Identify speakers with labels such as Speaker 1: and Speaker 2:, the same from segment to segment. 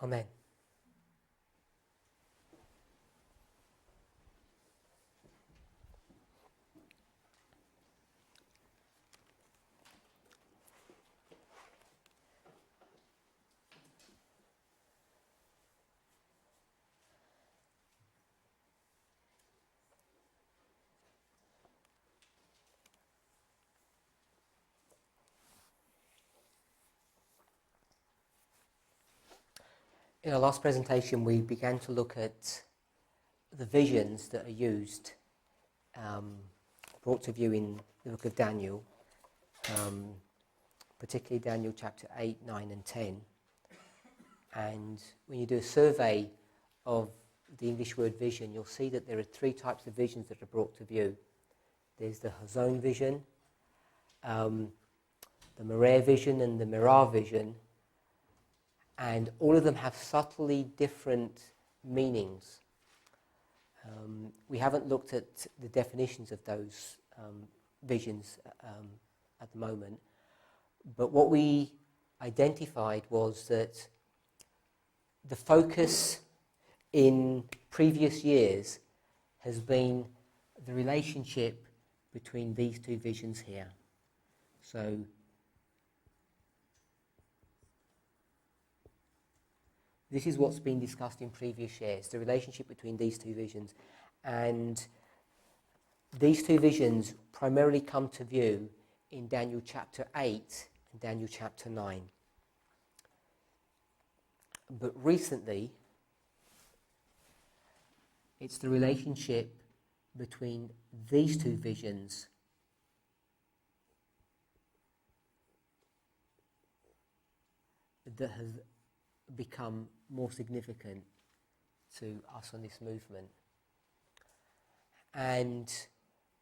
Speaker 1: Amen. In our last presentation, we began to look at the visions that are used, brought to view in the book of Daniel, particularly Daniel chapter 8, 9 and 10. And when you do a survey of the English word vision, you'll see that there are three types of visions that are brought to view. There's the Hazon vision, the Merer vision and the Mirah vision, and all of them have subtly different meanings. We haven't looked at the definitions of those visions at the moment, but what we identified was that the focus in previous years has been the relationship between these two visions here. So this is what's been discussed in previous years, the relationship between these two visions. And these two visions primarily come to view in Daniel chapter 8 and Daniel chapter 9. But recently, it's the relationship between these two visions that has become more significant to us on this movement. And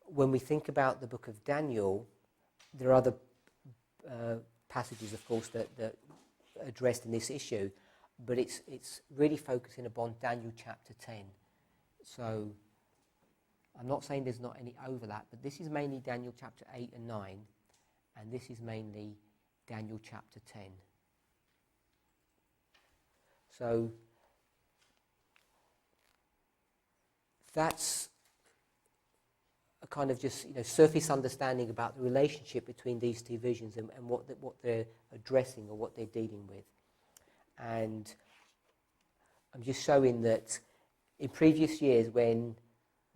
Speaker 1: when we think about the book of Daniel, there are other passages, of course, that are addressed in this issue, but it's really focusing upon Daniel chapter 10. So I'm not saying there's not any overlap, but this is mainly Daniel chapter 8 and 9, and this is mainly Daniel chapter 10. So that's a kind of just surface understanding about the relationship between these two visions and what they're addressing or what they're dealing with. And I'm just showing that in previous years when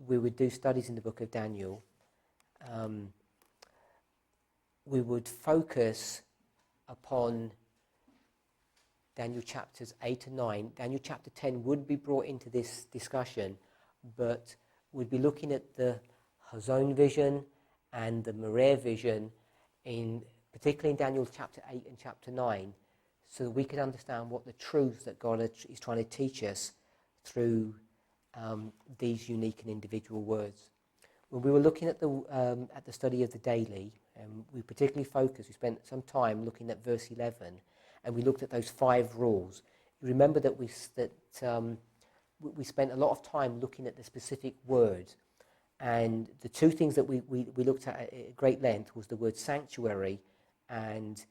Speaker 1: we would do studies in the book of Daniel, we would focus upon Daniel chapters 8 and 9. Daniel chapter 10 would be brought into this discussion, but we'd be looking at the Hazon vision and the Merer vision, particularly in Daniel chapter 8 and chapter 9, so that we can understand what the truths that God is trying to teach us through these unique and individual words. When we were looking at the study of the daily, we particularly focused, we spent some time looking at verse 11, and we looked at those 5 rules. You remember that we spent a lot of time looking at the specific words, and the 2 things that we looked at great length was the word sanctuary and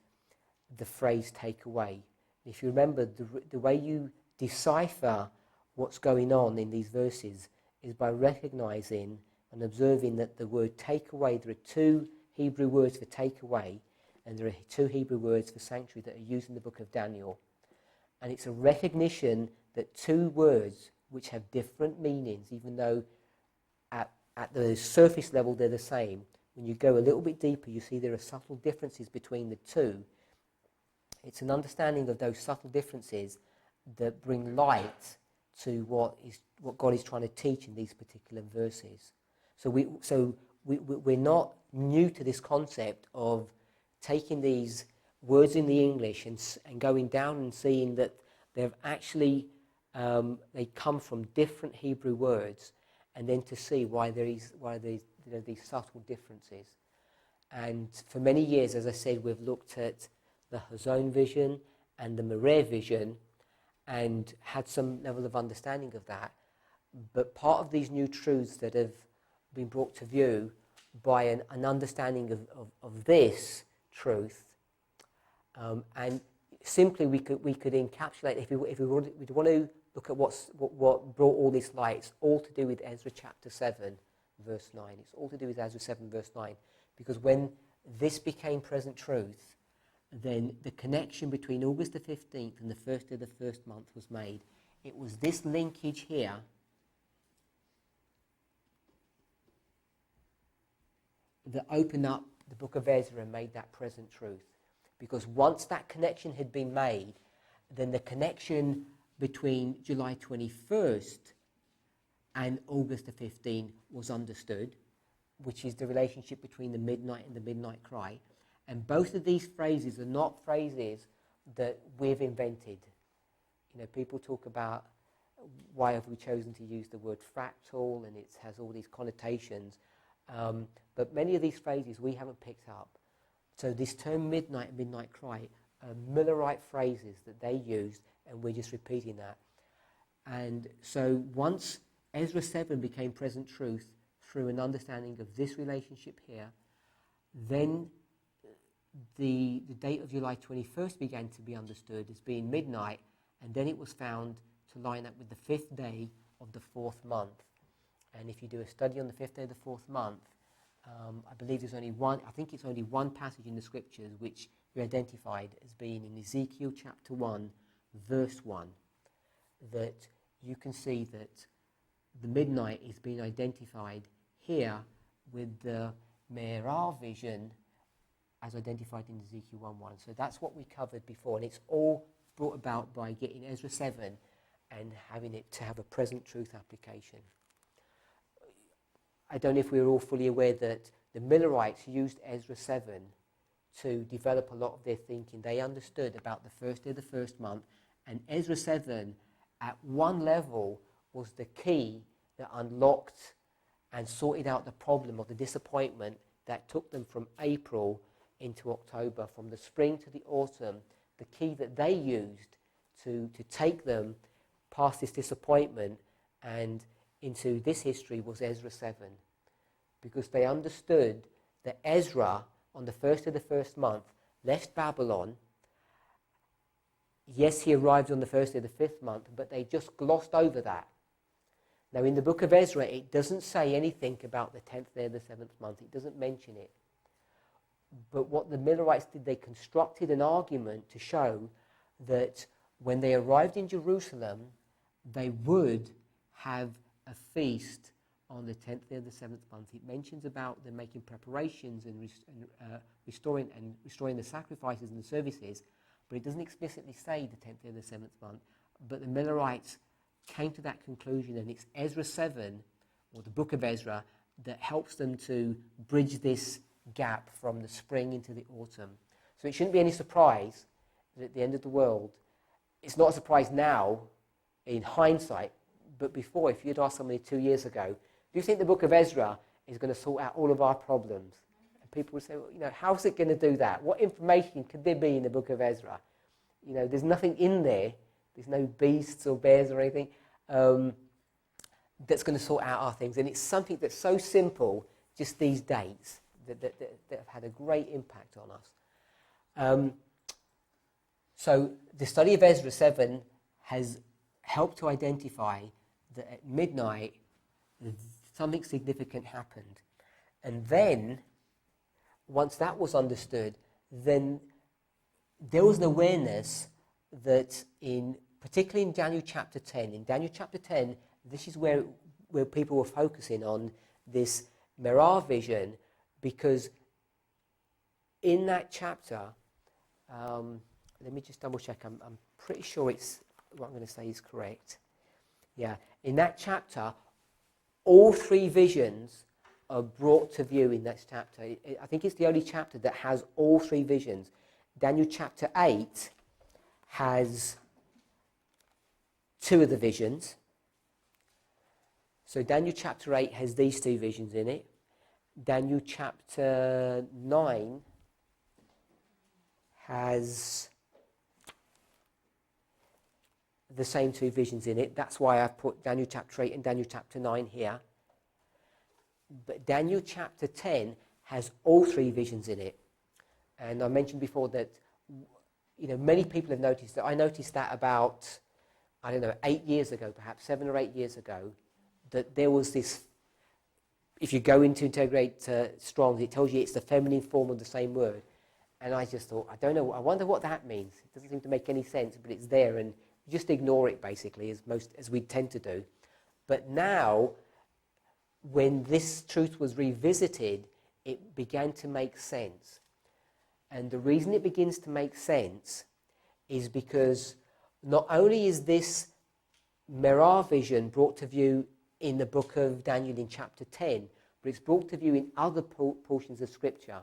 Speaker 1: the phrase take away. If you remember, the way you decipher what's going on in these verses is by recognizing and observing that the word take away, there are 2 Hebrew words for take away, and there are 2 Hebrew words for sanctuary that are used in the book of Daniel. And it's a recognition that 2 words which have different meanings, even though at the surface level they're the same, when you go a little bit deeper you see there are subtle differences between the 2. It's an understanding of those subtle differences that bring light to what God is trying to teach in these particular verses. So we're not new to this concept of taking these words in the English and going down and seeing that they've actually they come from different Hebrew words, and then to see why these subtle differences. And for many years, as I said, we've looked at the Hazon vision and the Merer vision and had some level of understanding of that. But part of these new truths that have been brought to view by an understanding of this truth, and simply we could encapsulate, if we want to look at what brought all this light, it's all to do with Ezra chapter 7, verse 9. It's all to do with Ezra 7, verse 9. Because when this became present truth, then the connection between August the 15th and the first day of the first month was made. It was this linkage here that opened up the book of Ezra and made that present truth. Because once that connection had been made, then the connection between July 21st and August the 15th was understood, which is the relationship between the midnight and the midnight cry. And both of these phrases are not phrases that we've invented. You know, people talk about why have we chosen to use the word fractal, and it has all these connotations. But many of these phrases we haven't picked up. So this term midnight and midnight cry are Millerite phrases that they used, and we're just repeating that. And so once Ezra 7 became present truth through an understanding of this relationship here, then the date of July 21st began to be understood as being midnight, and then it was found to line up with the fifth day of the fourth month. And if you do a study on the fifth day of the fourth month, I believe there's only one, I think it's only one passage in the scriptures which we identified as being in Ezekiel chapter 1, verse 1, that you can see that the midnight is being identified here with the Merah vision as identified in Ezekiel 1:1. So that's what we covered before, and it's all brought about by getting Ezra 7 and having it to have a present truth application. I don't know if we're all fully aware that the Millerites used Ezra 7 to develop a lot of their thinking. They understood about the first day of the first month, and Ezra 7 at one level was the key that unlocked and sorted out the problem of the disappointment that took them from April into October, from the spring to the autumn. The key that they used to take them past this disappointment and into this history was Ezra 7, because they understood that Ezra, on the first of the first month, left Babylon. Yes, he arrived on the first day of the fifth month, but they just glossed over that. Now, in the book of Ezra, it doesn't say anything about the 10th day of the 7th month. It doesn't mention it. But what the Millerites did, they constructed an argument to show that when they arrived in Jerusalem, they would have a feast on the 10th day of the 7th month. It mentions about them making preparations and restoring the sacrifices and the services, but it doesn't explicitly say the 10th day of the 7th month. But the Millerites came to that conclusion, and it's Ezra 7, or the book of Ezra, that helps them to bridge this gap from the spring into the autumn. So it shouldn't be any surprise that at the end of the world, it's not a surprise now in hindsight, but before, if you'd asked somebody 2 years ago, do you think the book of Ezra is going to sort out all of our problems? And people would say, well, you know, how's it going to do that? What information could there be in the book of Ezra? You know, there's nothing in there. There's no beasts or bears or anything that's going to sort out our things. And it's something that's so simple, just these dates, that have had a great impact on us. So the study of Ezra 7 has helped to identify that at midnight something significant happened. And then, once that was understood, then there was an awareness that particularly in Daniel chapter 10, this is where people were focusing on this Merah vision, because in that chapter, let me just double check, I'm pretty sure it's what I'm going to say is correct. Yeah, in that chapter, all three visions are brought to view in that chapter. I think it's the only chapter that has all three visions. Daniel chapter 8 has two of the visions. So Daniel chapter 8 has these two visions in it. Daniel chapter 9 has the same two visions in it. That's why I've put Daniel chapter 8 and Daniel chapter 9 here. But Daniel chapter 10 has all three visions in it. And I mentioned before that many people have noticed that. I noticed that about, 8 years ago, perhaps 7 or 8 years ago, that there was this. If you go into integrate Strong's, it tells you it's the feminine form of the same word. And I just thought, I don't know, I wonder what that means. It doesn't seem to make any sense, but it's there, and you just ignore it basically, as we tend to do. But now, when this truth was revisited, it began to make sense. And the reason it begins to make sense is because not only is this Merah vision brought to view in the book of Daniel in chapter 10, but it's brought to view in other portions of Scripture.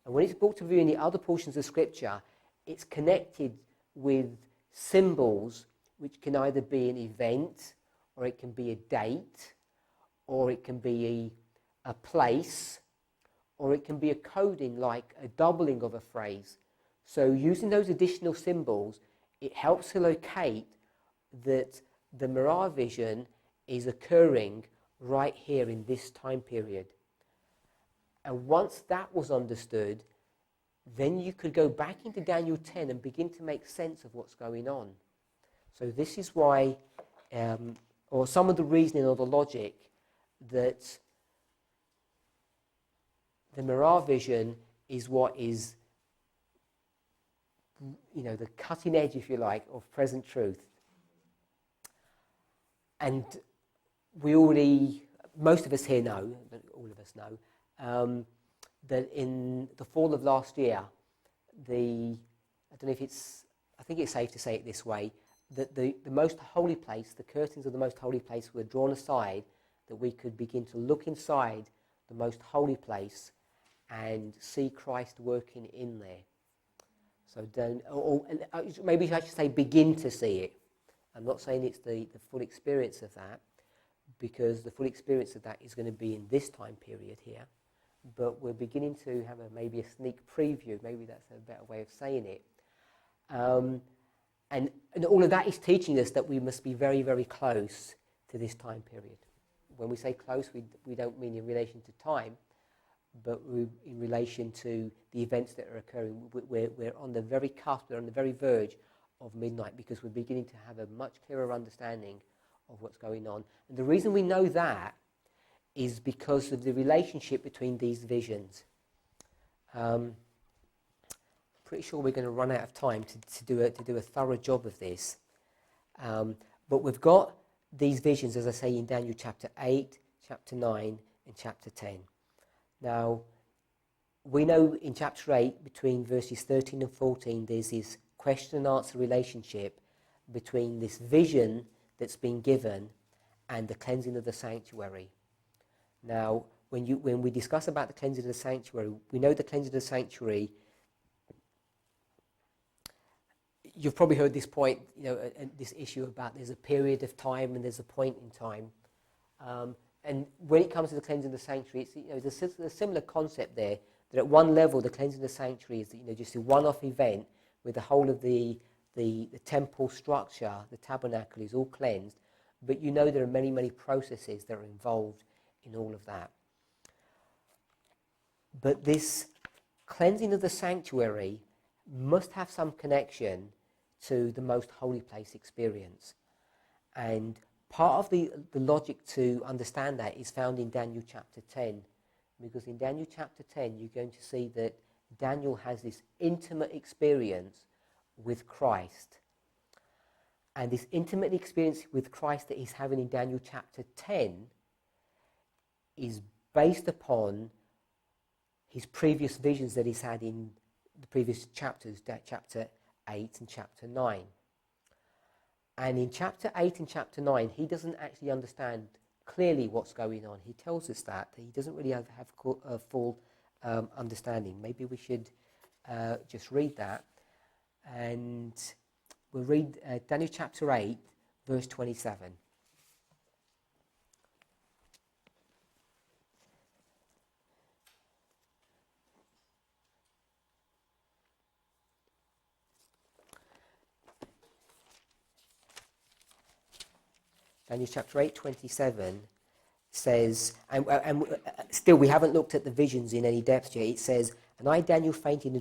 Speaker 1: And when it's brought to view in the other portions of Scripture, it's connected with symbols which can either be an event, or it can be a date, or it can be a place, or it can be a coding, like a doubling of a phrase. So using those additional symbols, it helps to locate that the Merah vision is occurring right here in this time period. And once that was understood, then you could go back into Daniel 10 and begin to make sense of what's going on. So this is why, or some of the reasoning or the logic, that the Merah vision is what is, the cutting edge, if you like, of present truth. And we already, most of us here know, all of us know, that in the fall of last year, I think it's safe to say it this way, that the most holy place, the curtains of the most holy place were drawn aside, that we could begin to look inside the most holy place and see Christ working in there. So maybe I should say begin to see it. I'm not saying it's the full experience of that, because the full experience of that is going to be in this time period here. But we're beginning to have maybe a sneak preview. Maybe that's a better way of saying it. And all of that is teaching us that we must be very, very close to this time period. When we say close, we don't mean in relation to time, but in relation to the events that are occurring. We're on the very cusp, we're on the very verge of midnight, because we're beginning to have a much clearer understanding of what's going on. And the reason we know that is because of the relationship between these visions. Pretty sure we're going to run out of time to do a thorough job of this. But we've got these visions, as I say, in Daniel chapter 8, chapter 9, and chapter 10. Now, we know in chapter 8, between verses 13 and 14, there's this question and answer relationship between this vision that's been given and the cleansing of the sanctuary. Now, when we discuss about the cleansing of the sanctuary, we know the cleansing of the sanctuary. You've probably heard this point, this issue about there's a period of time and there's a point in time. And when it comes to the cleansing of the sanctuary, there's a similar concept there, that at one level the cleansing of the sanctuary is just a one-off event where the whole of the temple structure, the tabernacle, is all cleansed. But there are many, many processes that are involved in all of that. But this cleansing of the sanctuary must have some connection to the most holy place experience. And part of the logic to understand that is found in Daniel chapter 10. Because in Daniel chapter 10, you're going to see that Daniel has this intimate experience with Christ. And this intimate experience with Christ that he's having in Daniel chapter 10 is based upon his previous visions that he's had in the previous chapters, chapter 8 and chapter 9. And in chapter 8 and chapter 9, he doesn't actually understand clearly what's going on. He tells us that he doesn't really have a full understanding. Maybe we should just read that. And we'll read Daniel chapter 8, verse 27. Daniel chapter 8, 27 says, and still we haven't looked at the visions in any depth yet. It says, "And I, Daniel, fainted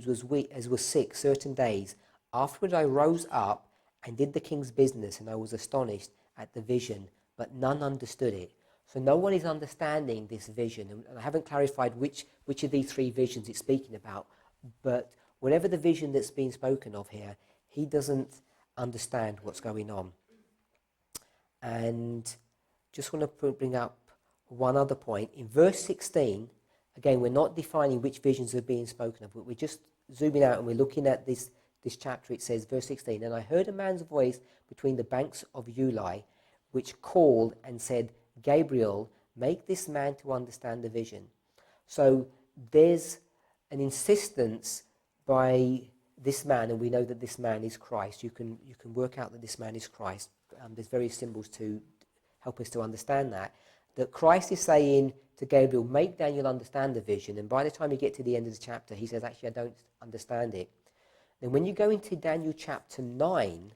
Speaker 1: as was sick certain days. Afterward I rose up and did the king's business, and I was astonished at the vision, but none understood it. So no one is understanding this vision, and I haven't clarified which of these three visions it's speaking about, but whatever the vision that's being spoken of here, he doesn't understand what's going on. And just want to bring up one other point. In verse 16, again, we're not defining which visions are being spoken of, but we're just zooming out and we're looking at this chapter. It says, verse 16, and I heard a man's voice between the banks of Ulai, which called and said, Gabriel, make this man to understand the vision. So there's an insistence by this man, and we know that this man is Christ. You can work out that this man is Christ. There's various symbols to help us to understand that Christ is saying to Gabriel, make Daniel understand the vision, and by the time you get to the end of the chapter, he says, actually, I don't understand it. Then when you go into Daniel chapter 9,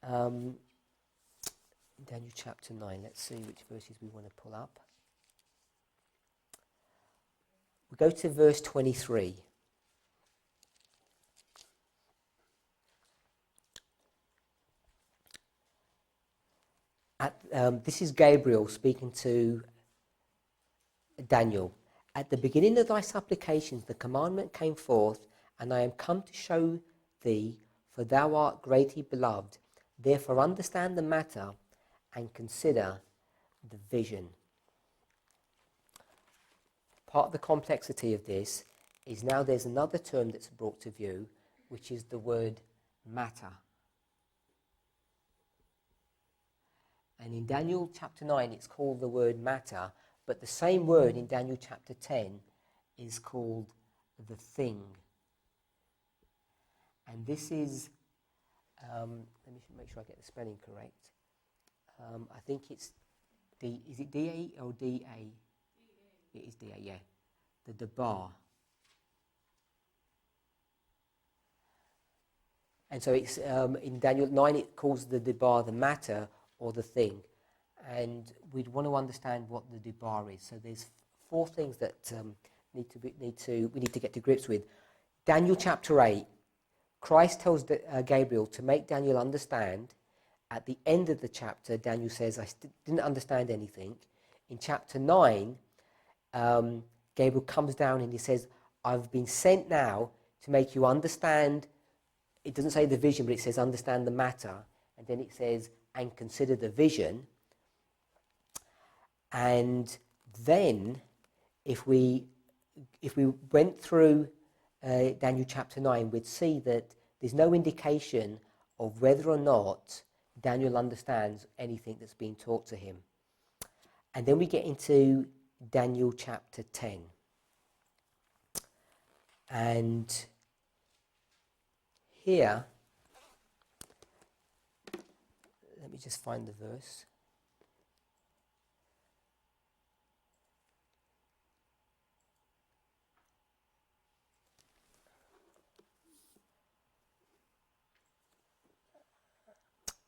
Speaker 1: Daniel chapter 9, let's see which verses we want to pull up. We go to verse 23. This is Gabriel speaking to Daniel. At the beginning of thy supplications, the commandment came forth, and I am come to show thee, for thou art greatly beloved. Therefore understand the matter and consider the vision. Part of the complexity of this is now there's another term that's brought to view, which is the word matter. And in Daniel chapter 9, it's called the word matter, but the same word in Daniel chapter 10 is called the thing. And this is, let me make sure I get the spelling correct. I think it's is it D-A or D-A? It is D-A, yeah. The Debar. And so it's in Daniel 9, it calls the Debar the matter or the thing. And we'd want to understand what the Debar is. So there's four things that we need to get to grips with. Daniel chapter 8, Christ tells Gabriel to make Daniel understand. At the end of the chapter, Daniel says, I didn't understand anything. In chapter 9, Gabriel comes down and he says, I've been sent now to make you understand. It doesn't say the vision, but it says understand the matter. And then it says, and consider the vision. And then, if we went through Daniel chapter 9, we'd see that there's no indication of whether or not Daniel understands anything that's being taught to him. And then we get into Daniel chapter 10. And here, let me just find the verse.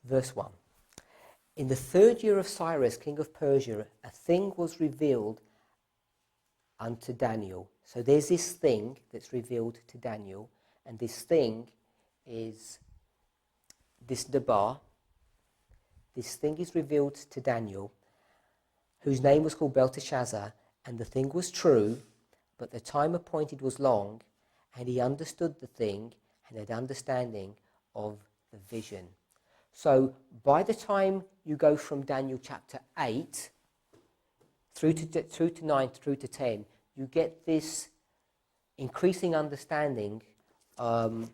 Speaker 1: Verse 1. In the 3rd year of Cyrus, king of Persia, a thing was revealed unto Daniel. So there's this thing that's revealed to Daniel, and this thing is this Debar. This thing is revealed to Daniel, whose name was called Belteshazzar, and the thing was true, but the time appointed was long, and he understood the thing and had understanding of the vision. So by the time you go from Daniel chapter 8 through to 9, through to 10, you get this increasing understanding of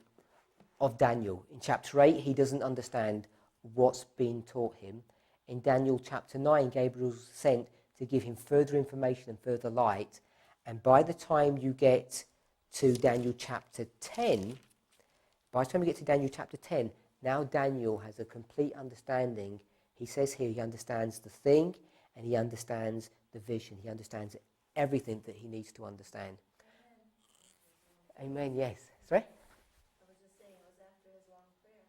Speaker 1: Daniel. In chapter 8, he doesn't understand what's being taught him. In Daniel chapter 9, Gabriel's sent to give him further information and further light. And by the time you get to Daniel chapter 10, now Daniel has a complete understanding. He says here he understands the thing and he understands the vision. He understands everything that he needs to understand. Amen, yes. Sorry?
Speaker 2: I was just saying it was after his long prayer.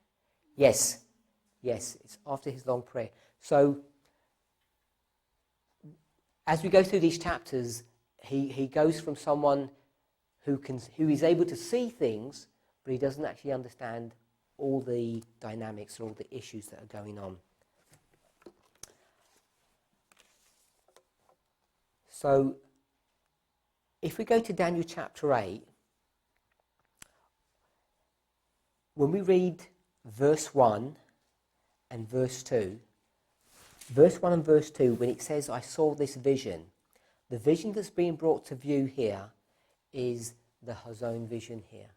Speaker 1: Yes, it's after his long prayer. So, as we go through these chapters, he goes from someone who is able to see things, but he doesn't actually understand all the dynamics or all the issues that are going on. So, if we go to Daniel chapter 8, when we read verse 1 and verse 2, verse 1 and verse 2, when it says, I saw this vision, the vision that's being brought to view here is the Hazon vision here.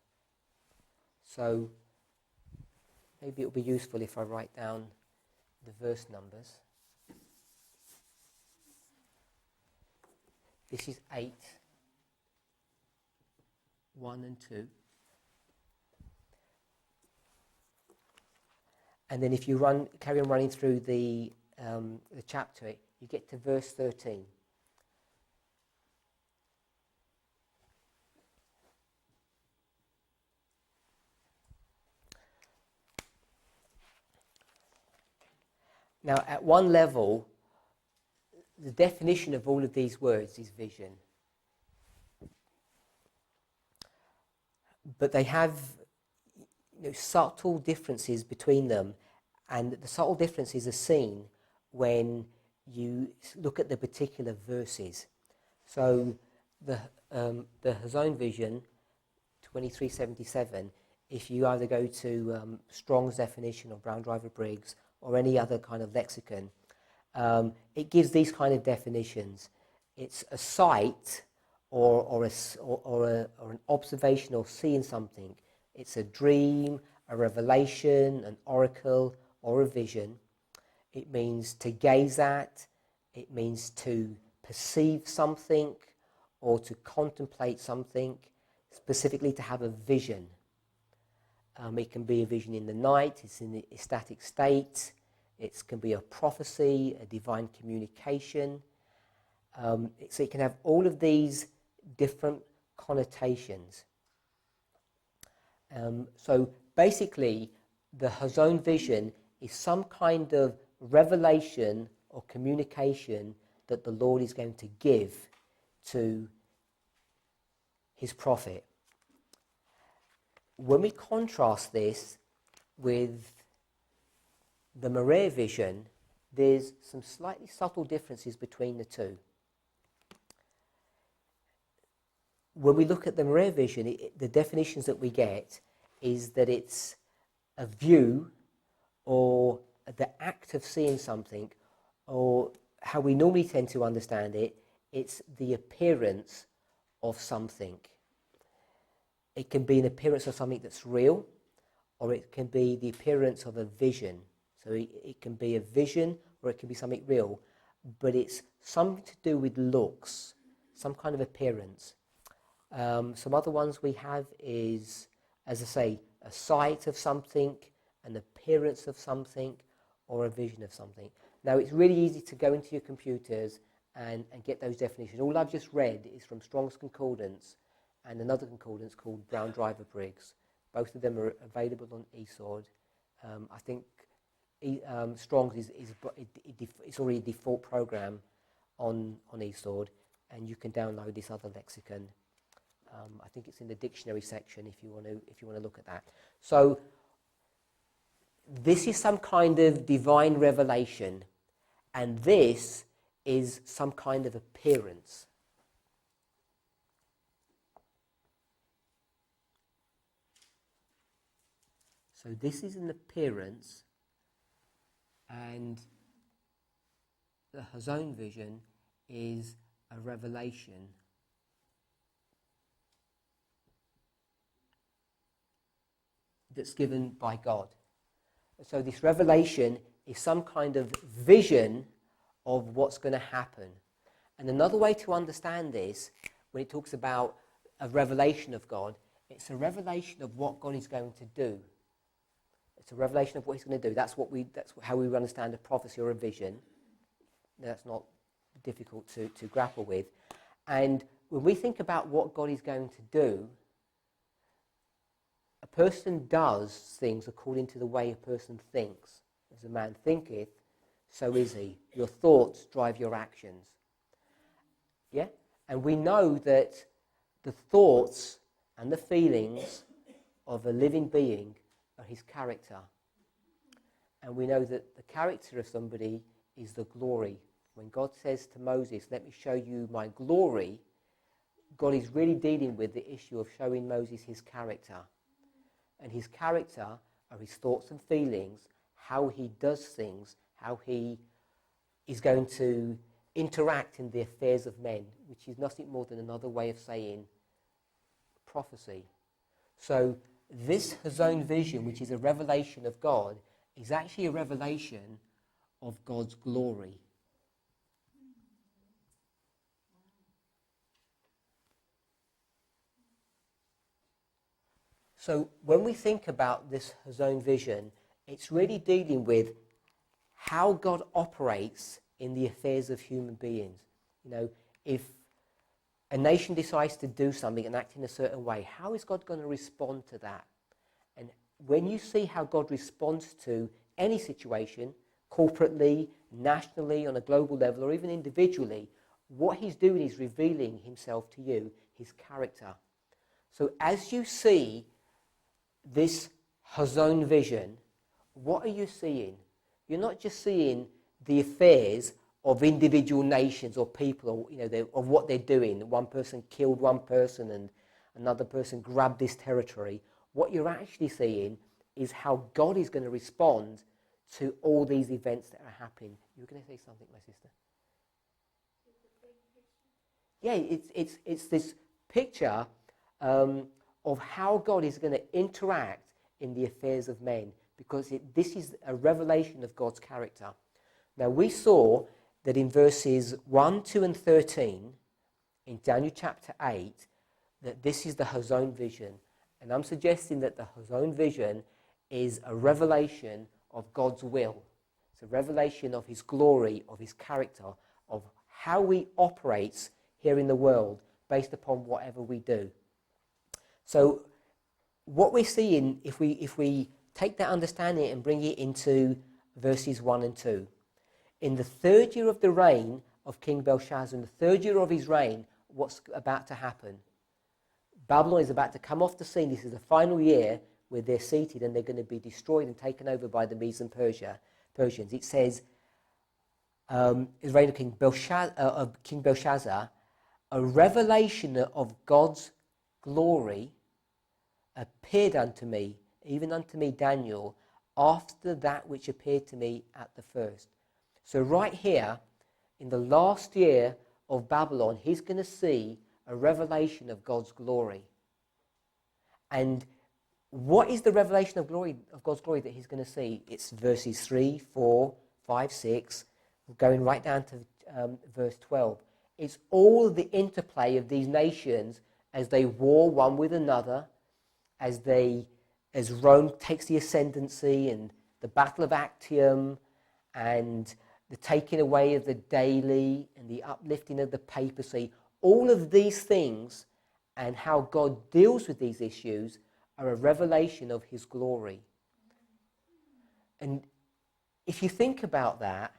Speaker 1: So, maybe it will be useful if I write down the verse numbers. This is 8, 1 and 2. And then if you carry on running through the chapter, you get to verse 13. Now, at one level, the definition of all of these words is vision. But they have subtle differences between them, and the subtle differences are seen when you look at the particular verses. So the Hazon vision, 2377, if you either go to Strong's definition or Brown Driver Briggs or any other kind of lexicon, it gives these kind of definitions. It's a sight or an observation or seeing something. It's a dream, a revelation, an oracle, or a vision. It means to gaze at. It means to perceive something or to contemplate something, specifically to have a vision. It can be a vision in the night. It's in the ecstatic state. It can be a prophecy, a divine communication. So it can have all of these different connotations. So basically, the Hazon vision is some kind of revelation or communication that the Lord is going to give to his prophet. When we contrast this with the Mareh vision, there's some slightly subtle differences between the two. When we look at the Mareh vision, the definitions that we get is that it's a view or the act of seeing something, or how we normally tend to understand it, it's the appearance of something. It can be an appearance of something that's real, or it can be the appearance of a vision. So it can be a vision, or it can be something real, but it's something to do with looks, some kind of appearance. Some other ones we have is, as I say, a sight of something, an appearance of something, or a vision of something. Now, it's really easy to go into your computers and get those definitions. All I've just read is from Strong's Concordance and another concordance called Brown Driver Briggs. Both of them are available on eSword. I think Strong's it's already a default program on eSword, and you can download this other lexicon. I think it's in the dictionary section if you want to look at that. So this is some kind of divine revelation, and this is some kind of appearance. So this is an appearance, and the Hazon vision is a revelation. That's given by God. So this revelation is some kind of vision of what's going to happen. And another way to understand this, when it talks about a revelation of God, it's a revelation of what God is going to do. It's a revelation of what he's going to do. That's how we understand a prophecy or a vision. That's not difficult to grapple with. And when we think about what God is going to do, a person does things according to the way a person thinks. As a man thinketh, so is he. Your thoughts drive your actions. Yeah? And we know that the thoughts and the feelings of a living being are his character. And we know that the character of somebody is the glory. When God says to Moses, let me show you my glory, God is really dealing with the issue of showing Moses his character. And his character are his thoughts and feelings, how he does things, how he is going to interact in the affairs of men, which is nothing more than another way of saying prophecy. So this Hazon vision, which is a revelation of God, is actually a revelation of God's glory. So when we think about this Hazon vision, it's really dealing with how God operates in the affairs of human beings. You know, if a nation decides to do something and act in a certain way, how is God going to respond to that? And when you see how God responds to any situation, corporately, nationally, on a global level, or even individually, what he's doing is revealing himself to you, his character. So as you see this Hazon vision, what are you seeing? You're not just seeing the affairs of individual nations or people, or of what they're doing. One person killed one person and another person grabbed this territory. What you're actually seeing is how God is going to respond to all these events that are happening. You were going to say something, my sister? Yeah, it's this picture of how God is going to interact in the affairs of men, because this is a revelation of God's character. Now, we saw that in verses 1, 2 and 13, in Daniel chapter 8, that this is the Hazon vision. And I'm suggesting that the Hazon vision is a revelation of God's will. It's a revelation of his glory, of his character, of how he operates here in the world based upon whatever we do. So what we're seeing, if we take that understanding and bring it into verses 1 and 2, in the third year of the reign of King Belshazzar, in the third year of his reign, what's about to happen? Babylon is about to come off the scene. This is the final year where they're seated and they're going to be destroyed and taken over by the Medes and Persians. It says, is reign of King Belshazzar, a revelation of God's glory appeared unto me, even unto me, Daniel, after that which appeared to me at the first. So right here, in the last year of Babylon, he's going to see a revelation of God's glory. And what is the revelation of God's glory that he's going to see? It's verses 3, 4, 5, 6, going right down to verse 12. It's all the interplay of these nations as they war one with another, as Rome takes the ascendancy, and the Battle of Actium, and the taking away of the daily, and the uplifting of the papacy. All of these things and how God deals with these issues are a revelation of his glory. And if you think about that,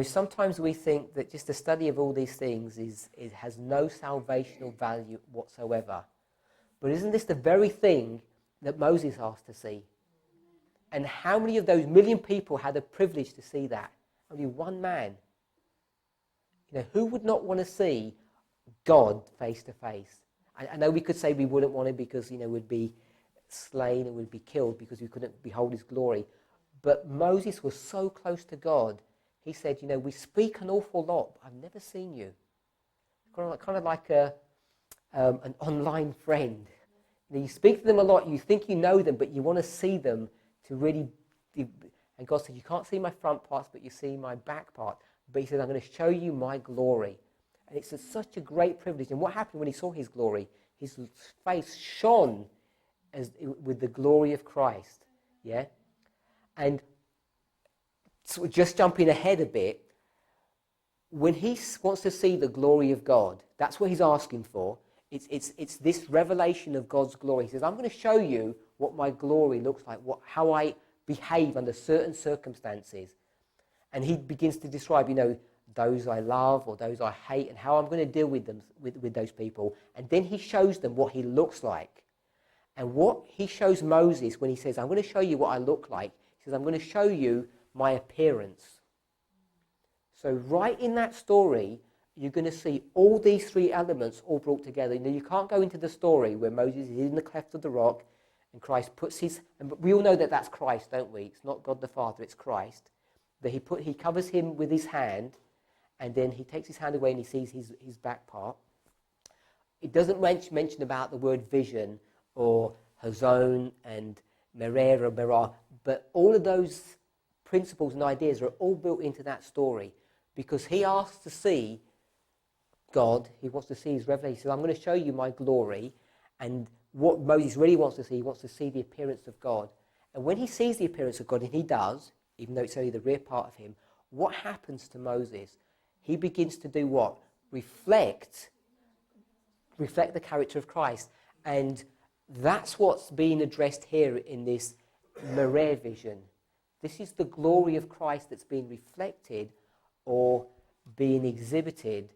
Speaker 1: sometimes we think that just the study of all these things it has no salvational value whatsoever. But isn't this the very thing that Moses asked to see? And how many of those million people had the privilege to see that? Only one man. Who would not want to see God face to face? I know we could say we wouldn't want to because, we'd be slain and we'd be killed because we couldn't behold his glory. But Moses was so close to God. He said, we speak an awful lot, but I've never seen you. Kind of like an online friend. You speak to them a lot, you think you know them, but you want to see them to really... And God said, you can't see my front parts, but you see my back part. But he said, I'm going to show you my glory. And it's such a great privilege. And what happened when he saw his glory? His face shone with the glory of Christ. Yeah? And so just jumping ahead a bit, when he wants to see the glory of God, that's what he's asking for. It's this revelation of God's glory. He says, I'm going to show you what my glory looks like, how I behave under certain circumstances. And he begins to describe, those I love or those I hate and how I'm going to deal with them, with those people. And then he shows them what he looks like. And what he shows Moses when he says, I'm going to show you what I look like, he says, I'm going to show you my appearance. So right in that story, you're going to see all these three elements all brought together. You know, you can't go into the story where Moses is in the cleft of the rock and Christ puts his... And we all know that that's Christ, don't we? It's not God the Father, it's Christ. That he covers him with his hand, and then he takes his hand away and he sees his back part. It doesn't mention about the word vision or Hazon and Merer or Merah, but all of those principles and ideas are all built into that story because he asks to see God, he wants to see his revelation. He says, I'm going to show you my glory. And what Moses really wants to see, he wants to see the appearance of God. And when he sees the appearance of God, and he does, even though it's only the rear part of him, what happens to Moses? He begins to do what? Reflect the character of Christ. And that's what's being addressed here in this Merer vision. This is the glory of Christ that's being reflected or being exhibited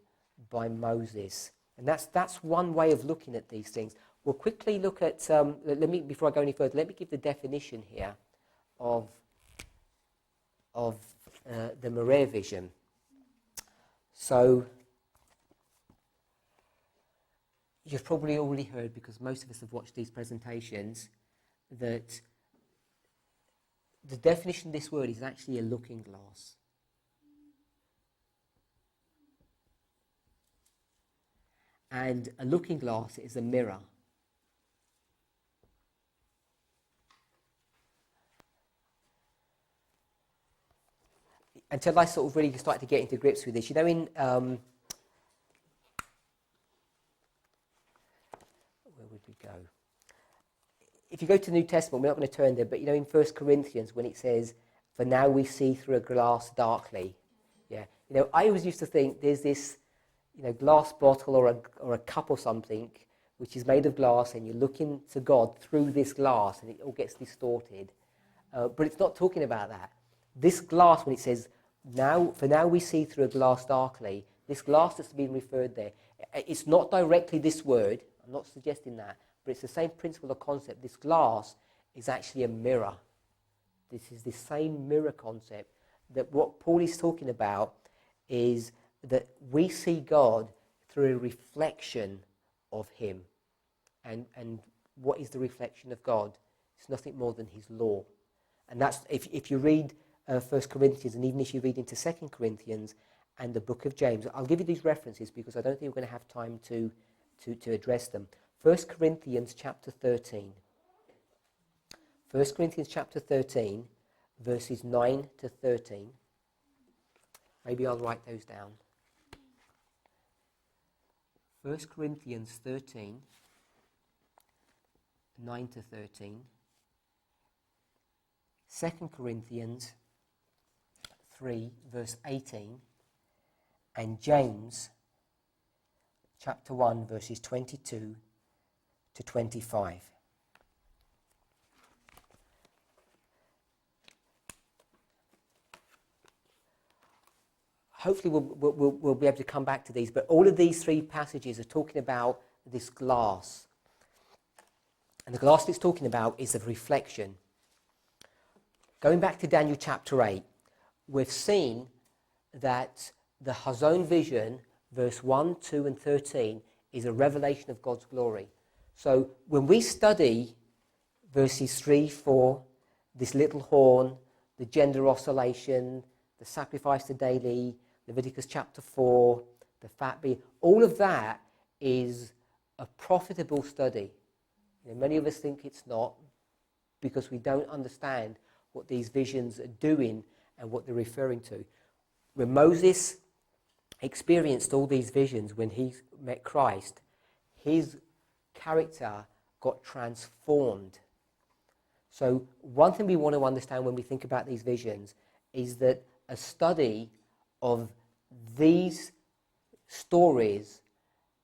Speaker 1: by Moses. And that's one way of looking at these things. We'll quickly look at, before I go any further, let me give the definition here of the Merer vision. So, you've probably already heard, because most of us have watched these presentations, that the definition of this word is actually a looking glass. And a looking glass is a mirror. Until I sort of really started to get into grips with this, you know, where would we go? If you go to the New Testament, we're not going to turn there, but you know, in 1 Corinthians, when it says, "For now we see through a glass darkly," yeah, you know, I always used to think there's this, you know, glass bottle or a cup or something which is made of glass, and you're looking to God through this glass, and it all gets distorted. But it's not talking about that. This glass, when it says, for now we see through a glass darkly, this glass that's being referred there, it's not directly this word, I'm not suggesting that, but it's the same principle or concept. This glass is actually a mirror. This is the same mirror concept, that what Paul is talking about is that we see God through a reflection of him. And what is the reflection of God? It's nothing more than his law. And that's, if you read 1 Corinthians, and even if you read into 2 Corinthians and the book of James, I'll give you these references because I don't think we're going to have time to address them. 1 Corinthians chapter 13. 1 Corinthians chapter 13, verses 9 to 13. Maybe I'll write those down. 1 Corinthians 13, 9 to 13. 2 Corinthians 3, verse 18. And James chapter 1, verses 22 to 25. Hopefully we'll be able to come back to these, but all of these three passages are talking about this glass. And the glass it's talking about is of reflection. Going back to Daniel chapter 8, we've seen that the Hazon vision, verse 1, 2 and 13, is a revelation of God's glory. So when we study verses 3, 4, this little horn, the gender oscillation, the sacrifice to daily, Leviticus chapter 4, the fat bee, all of that is a profitable study. You know, many of us think it's not because we don't understand what these visions are doing and what they're referring to. When Moses experienced all these visions when he met Christ, his character got transformed. So one thing we want to understand when we think about these visions is that a study of these stories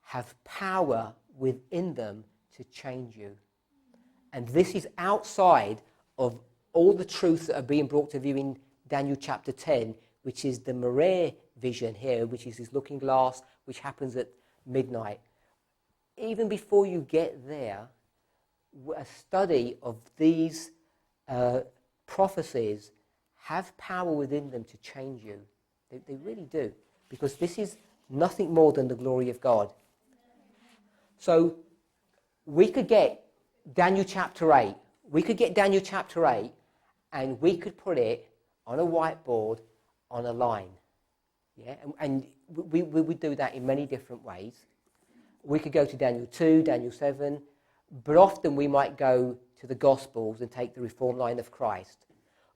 Speaker 1: have power within them to change you. And this is outside of all the truths that are being brought to view in Daniel chapter 10, which is the Merer vision here, which is this looking glass, which happens at midnight. Even before you get there, a study of these prophecies have power within them to change you. They really do, because this is nothing more than the glory of God. So we could get Daniel chapter 8. We could get Daniel chapter 8 and we could put it on a whiteboard on a line. Yeah, and we would do that in many different ways. We could go to Daniel 2, Daniel 7, but often we might go to the Gospels and take the reform line of Christ.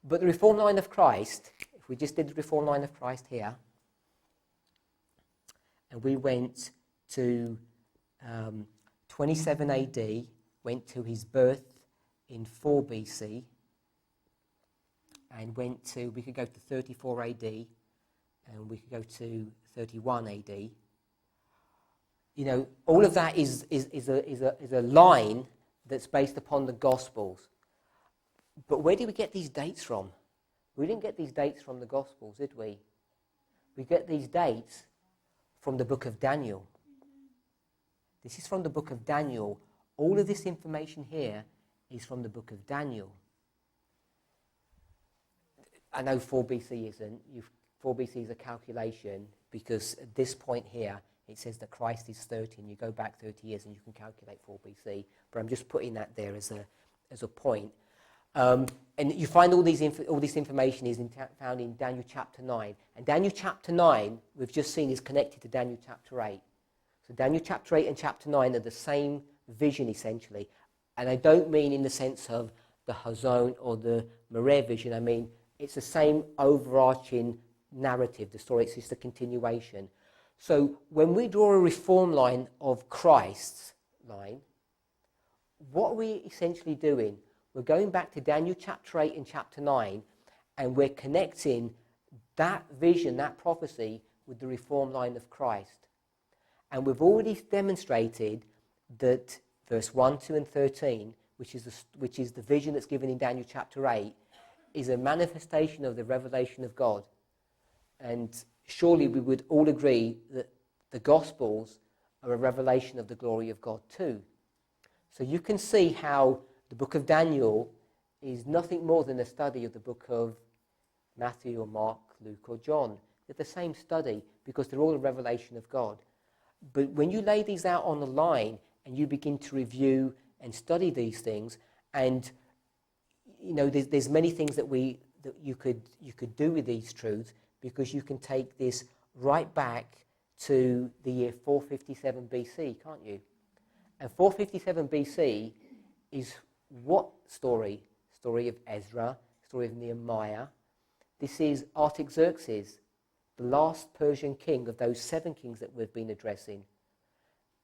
Speaker 1: But the reform line of Christ, if we just did the reform line of Christ here, and we went to 27 AD, went to his birth in 4 BC, and we could go to 34 AD, and we could go to 31 AD. You know, all of that is a line that's based upon the Gospels. But where did we get these dates from? We didn't get these dates from the Gospels, did we? We get these dates from the book of Daniel. This is from the book of Daniel. All of this information here is from the book of Daniel. I know 4 BC isn't. 4 BC is a calculation, because at this point here, it says that Christ is 30, and you go back 30 years and you can calculate 4 BC. But I'm just putting that there as a point. And you find all this information is found in Daniel chapter 9. And Daniel chapter 9, we've just seen, is connected to Daniel chapter 8. So Daniel chapter 8 and chapter 9 are the same vision, essentially. And I don't mean in the sense of the Hazon or the Mareh vision. I mean, it's the same overarching narrative, the story. It's just a continuation. So when we draw a reform line of Christ's line, what are we essentially doing? We're going back to Daniel chapter 8 and chapter 9, and we're connecting that vision, that prophecy, with the reform line of Christ. And we've already demonstrated that verse 1, 2 and 13, which is the vision that's given in Daniel chapter 8, is a manifestation of the revelation of God. And surely we would all agree that the Gospels are a revelation of the glory of God too. So you can see how the book of Daniel is nothing more than a study of the book of Matthew or Mark, Luke or John. They're the same study because they're all a revelation of God. But when you lay these out on the line and you begin to review and study these things, and you know there's many things that you could do with these truths, because you can take this right back to the year 457 BC, can't you? And 457 BC is what story? Story of Ezra, story of Nehemiah. This is Artaxerxes, the last Persian king of those 7 kings that we've been addressing.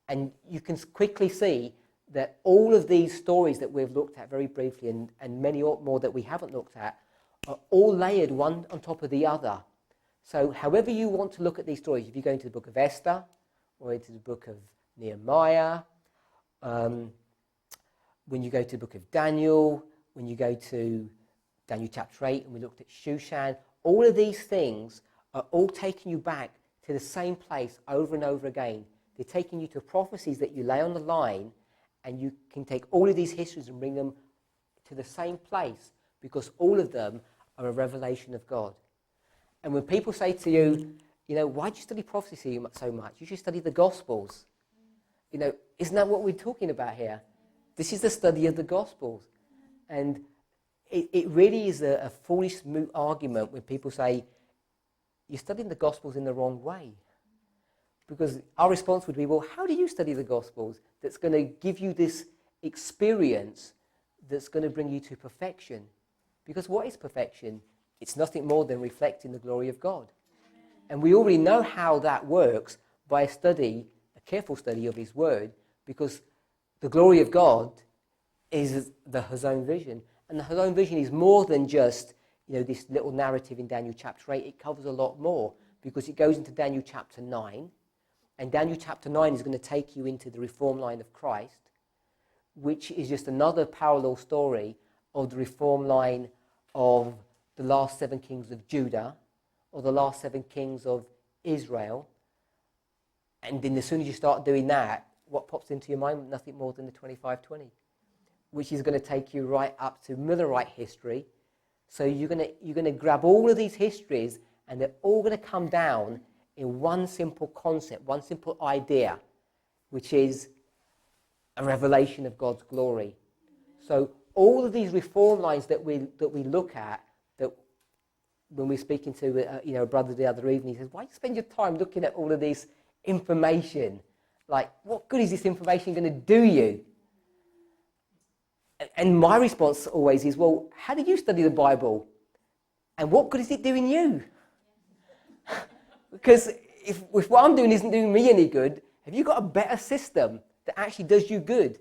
Speaker 1: And you can quickly see that all of these stories that we've looked at very briefly, and many more that we haven't looked at, are all layered one on top of the other. So however you want to look at these stories, if you go into the book of Esther, or into the book of Nehemiah, when you go to the book of Daniel, when you go to Daniel chapter 8, and we looked at Shushan, all of these things are all taking you back to the same place over and over again. They're taking you to prophecies that you lay on the line, and you can take all of these histories and bring them to the same place, because all of them are a revelation of God. And when people say to you, you know, why do you study prophecy so much? You should study the Gospels. You know, isn't that what we're talking about here? This is the study of the Gospels. And it really is a foolish, moot argument when people say, you're studying the Gospels in the wrong way. Because our response would be, well, how do you study the Gospels that's going to give you this experience that's going to bring you to perfection? Because what is perfection? It's nothing more than reflecting the glory of God. And we already know how that works by a careful study of His Word, because the glory of God is the Hazon vision. And the Hazon vision is more than just, you know, this little narrative in Daniel chapter 8. It covers a lot more, because it goes into Daniel chapter 9. And Daniel chapter 9 is going to take you into the reform line of Christ, which is just another parallel story of the reform line of the last 7 kings of Judah, or the last 7 kings of Israel. And then as soon as you start doing that, what pops into your mind? Nothing more than the 25:20, which is going to take you right up to Millerite history. So you're going to grab all of these histories, and they're all going to come down in one simple concept, one simple idea, which is a revelation of God's glory. So all of these reform lines that we look at, that when we're speaking to a brother the other evening, he says, "Why do you spend your time looking at all of this information? Like, what good is this information going to do you?" And my response always is, well, how do you study the Bible? And what good is it doing you? Because if what I'm doing isn't doing me any good, have you got a better system that actually does you good?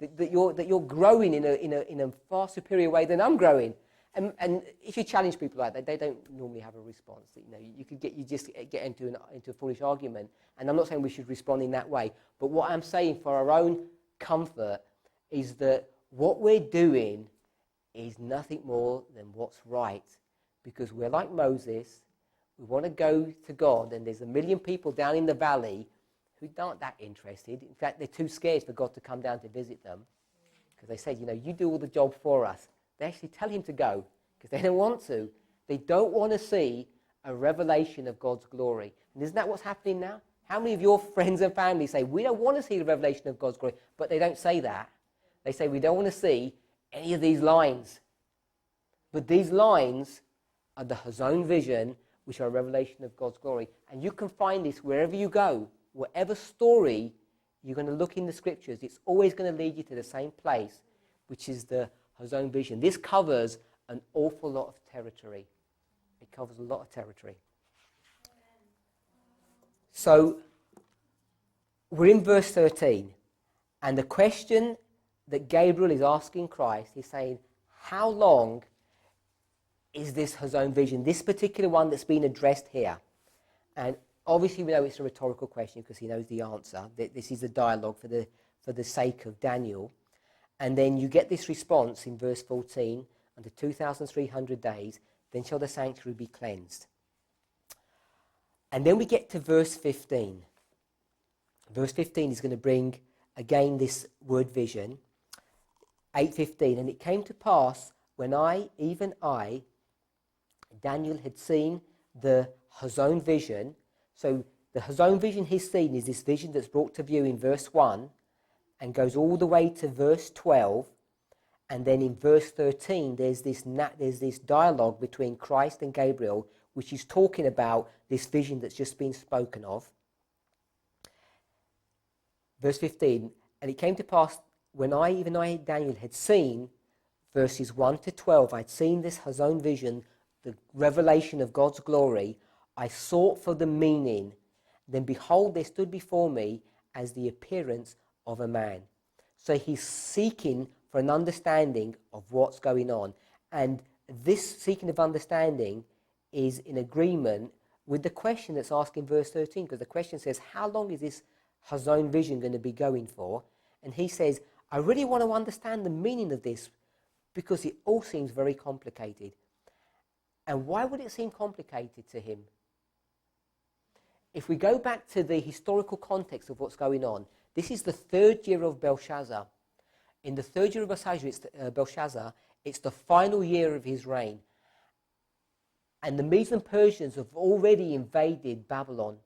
Speaker 1: That you're growing in a far superior way than I'm growing? And if you challenge people like that, they don't normally have a response. You just get into a foolish argument. And I'm not saying we should respond in that way. But what I'm saying for our own comfort is that what we're doing is nothing more than what's right. Because we're like Moses. We want to go to God, and there's 1 million people down in the valley who aren't that interested. In fact, they're too scared for God to come down to visit them. Because they said, you do all the job for us. They actually tell him to go because they don't want to. They don't want to see a revelation of God's glory. And isn't that what's happening now? How many of your friends and family say, we don't want to see the revelation of God's glory, but they don't say that. They say, we don't want to see any of these lines. But these lines are the Hazon vision, which are a revelation of God's glory. And you can find this wherever you go. Whatever story you're going to look in the scriptures, it's always going to lead you to the same place, which is the Hazon vision. This covers an awful lot of territory. It covers a lot of territory. So, we're in verse 13, and the question that Gabriel is asking Christ, he's saying, how long is this Hazon vision, this particular one that's been addressed here? And obviously we know it's a rhetorical question because he knows the answer. This is a dialogue for the sake of Daniel. And then you get this response in verse 14, unto 2,300 days, then shall the sanctuary be cleansed. And then we get to verse 15. Verse 15 is going to bring, again, this word vision. 8:15, and it came to pass when even I, Daniel, had seen the Hazon vision. So the Hazon vision he's seen is this vision that's brought to view in verse 1 and goes all the way to verse 12. And then in verse 13, there's this dialogue between Christ and Gabriel, which is talking about this vision that's just been spoken of. Verse 15, and it came to pass when even I, Daniel, had seen verses 1 to 12, I'd seen this Hazon vision, the revelation of God's glory. I sought for the meaning. Then behold, there stood before me as the appearance of a man. So he's seeking for an understanding of what's going on. And this seeking of understanding is in agreement with the question that's asked in verse 13, because the question says, how long is this Hazon vision going to be going for? And he says, I really want to understand the meaning of this because it all seems very complicated. And why would it seem complicated to him? If we go back to the historical context of what's going on, this is the 3rd year of Belshazzar. In the 3rd year of Belshazzar, it's the final year of his reign. And the Medes and Persians have already invaded Babylon.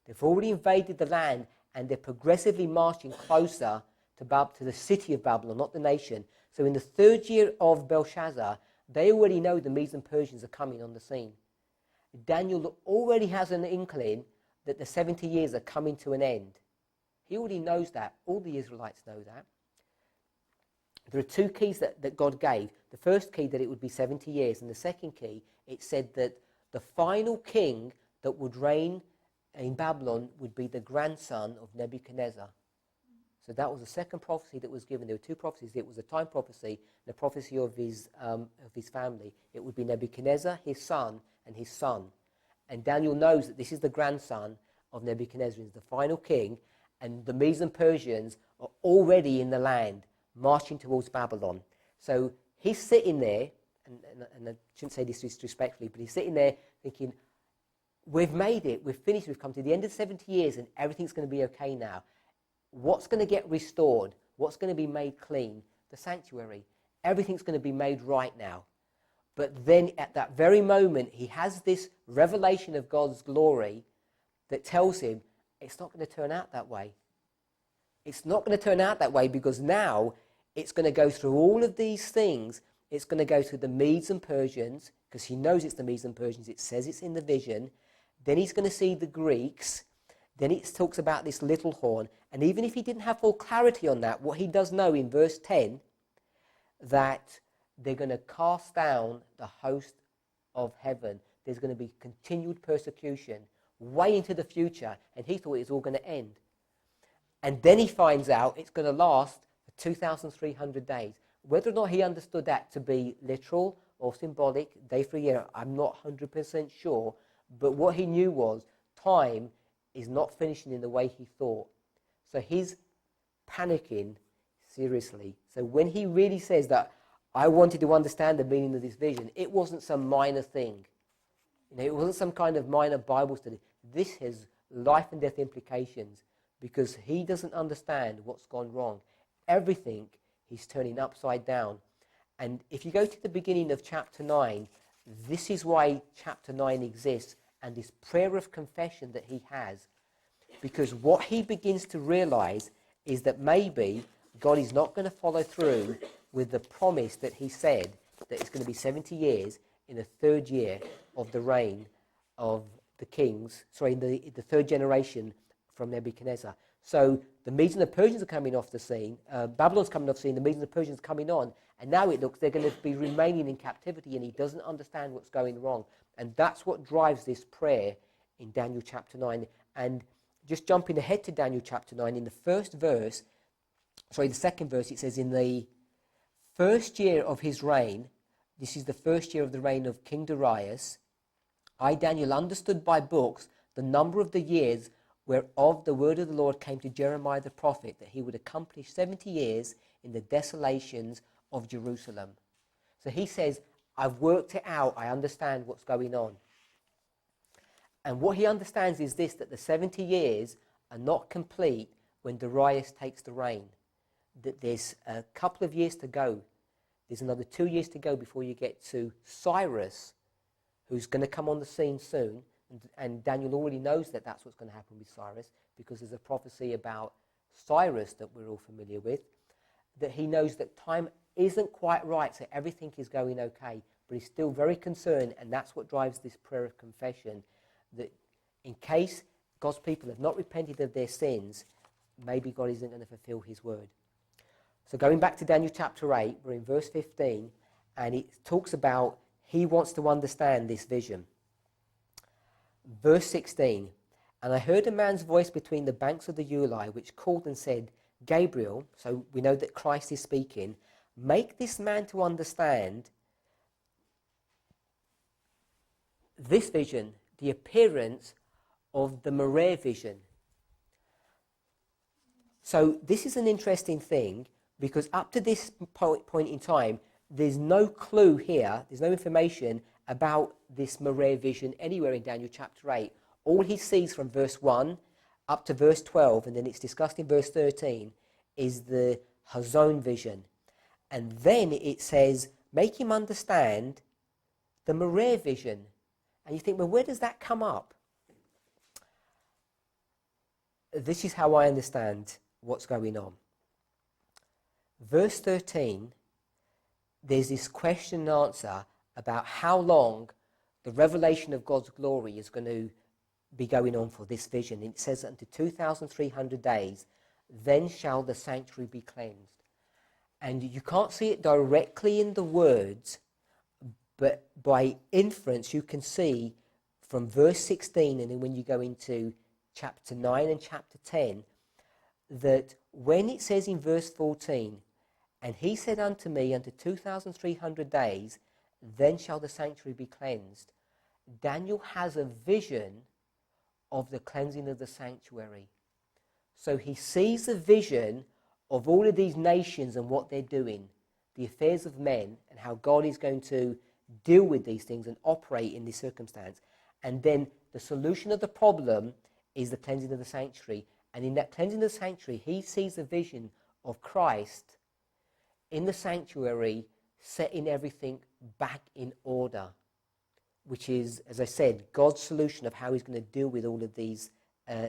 Speaker 1: They've already invaded the land, and they're progressively marching closer to the city of Babylon, not the nation. So in the 3rd year of Belshazzar, they already know the Medes and Persians are coming on the scene. Daniel already has an inkling that the 70 years are coming to an end. He already knows that. All the Israelites know that. There are 2 keys that God gave. The first key, that it would be 70 years. And the second key, it said that the final king that would reign in Babylon would be the grandson of Nebuchadnezzar. So that was the second prophecy that was given. There were 2 prophecies. It was a time prophecy, the prophecy of his family. It would be Nebuchadnezzar, his son, and his son. And Daniel knows that this is the grandson of Nebuchadnezzar, is the final king, and the Medes and Persians are already in the land, marching towards Babylon. So he's sitting there, and I shouldn't say this disrespectfully, but he's sitting there thinking, we've made it, we've finished, we've come to the end of 70 years and everything's going to be okay now. What's going to get restored? What's going to be made clean? The sanctuary. Everything's going to be made right now. But then at that very moment, he has this revelation of God's glory that tells him it's not going to turn out that way. It's not going to turn out that way because now it's going to go through all of these things. It's going to go through the Medes and Persians because he knows it's the Medes and Persians. It says it's in the vision. Then he's going to see the Greeks. Then it talks about this little horn. And even if he didn't have full clarity on that, what he does know in verse 10, that they're going to cast down the host of heaven. There's going to be continued persecution way into the future. And he thought it was all going to end. And then he finds out it's going to last for 2,300 days. Whether or not he understood that to be literal or symbolic, day for year, I'm not 100% sure. But what he knew was time is not finishing in the way he thought. So he's panicking seriously. So when he really says that, I wanted to understand the meaning of this vision, it wasn't some minor thing. It wasn't some kind of minor Bible study. This has life and death implications because he doesn't understand what's gone wrong. Everything he's turning upside down. And if you go to the beginning of chapter 9, this is why chapter 9 exists and this prayer of confession that he has. Because what he begins to realize is that maybe God is not going to follow through with the promise that he said that it's going to be 70 years in the third year of the reign of the kings, the third generation from Nebuchadnezzar. So the Medes and the Persians are coming off the scene, Babylon's coming off the scene, the Medes and the Persians are coming on, and now it looks they're going to be remaining in captivity and he doesn't understand what's going wrong. And that's what drives this prayer in Daniel chapter 9. And just jumping ahead to Daniel chapter 9, in the second verse, it says, in the first year of his reign, this is the first year of the reign of King Darius, I, Daniel, understood by books the number of the years whereof the word of the Lord came to Jeremiah the prophet, that he would accomplish 70 years in the desolations of Jerusalem. So he says, I've worked it out, I understand what's going on. And what he understands is this, that the 70 years are not complete when Darius takes the reign. That there's a couple of years to go. There's another 2 years to go before you get to Cyrus, who's going to come on the scene soon. And Daniel already knows that that's what's going to happen with Cyrus, because there's a prophecy about Cyrus that we're all familiar with, that he knows that time isn't quite right, so everything is going okay, but he's still very concerned, and that's what drives this prayer of confession, that in case God's people have not repented of their sins, maybe God isn't going to fulfill his word. So going back to Daniel chapter 8, we're in verse 15, and it talks about he wants to understand this vision. Verse 16, and I heard a man's voice between the banks of the Uli, which called and said, Gabriel, so we know that Christ is speaking, make this man to understand this vision, the appearance of the Moriah vision. So this is an interesting thing, because up to this point in time, there's no clue here, there's no information about this Moriah vision anywhere in Daniel chapter 8. All he sees from verse 1 up to verse 12, and then it's discussed in verse 13, is the Hazon vision. And then it says, make him understand the Moriah vision. And you think, well, where does that come up? This is how I understand what's going on. Verse 13, there's this question and answer about how long the revelation of God's glory is going to be going on for this vision. It says unto 2,300 days, then shall the sanctuary be cleansed. And you can't see it directly in the words, but by inference you can see from verse 16, and then when you go into chapter 9 and chapter 10, that when it says in verse 14, and he said unto me, unto 2,300 days, then shall the sanctuary be cleansed. Daniel has a vision of the cleansing of the sanctuary. So he sees a vision of all of these nations and what they're doing, the affairs of men, and how God is going to deal with these things and operate in this circumstance. And then the solution of the problem is the cleansing of the sanctuary. And in that cleansing of the sanctuary, he sees a vision of Christ in the sanctuary, setting everything back in order, which is, as I said, God's solution of how he's going to deal with all of these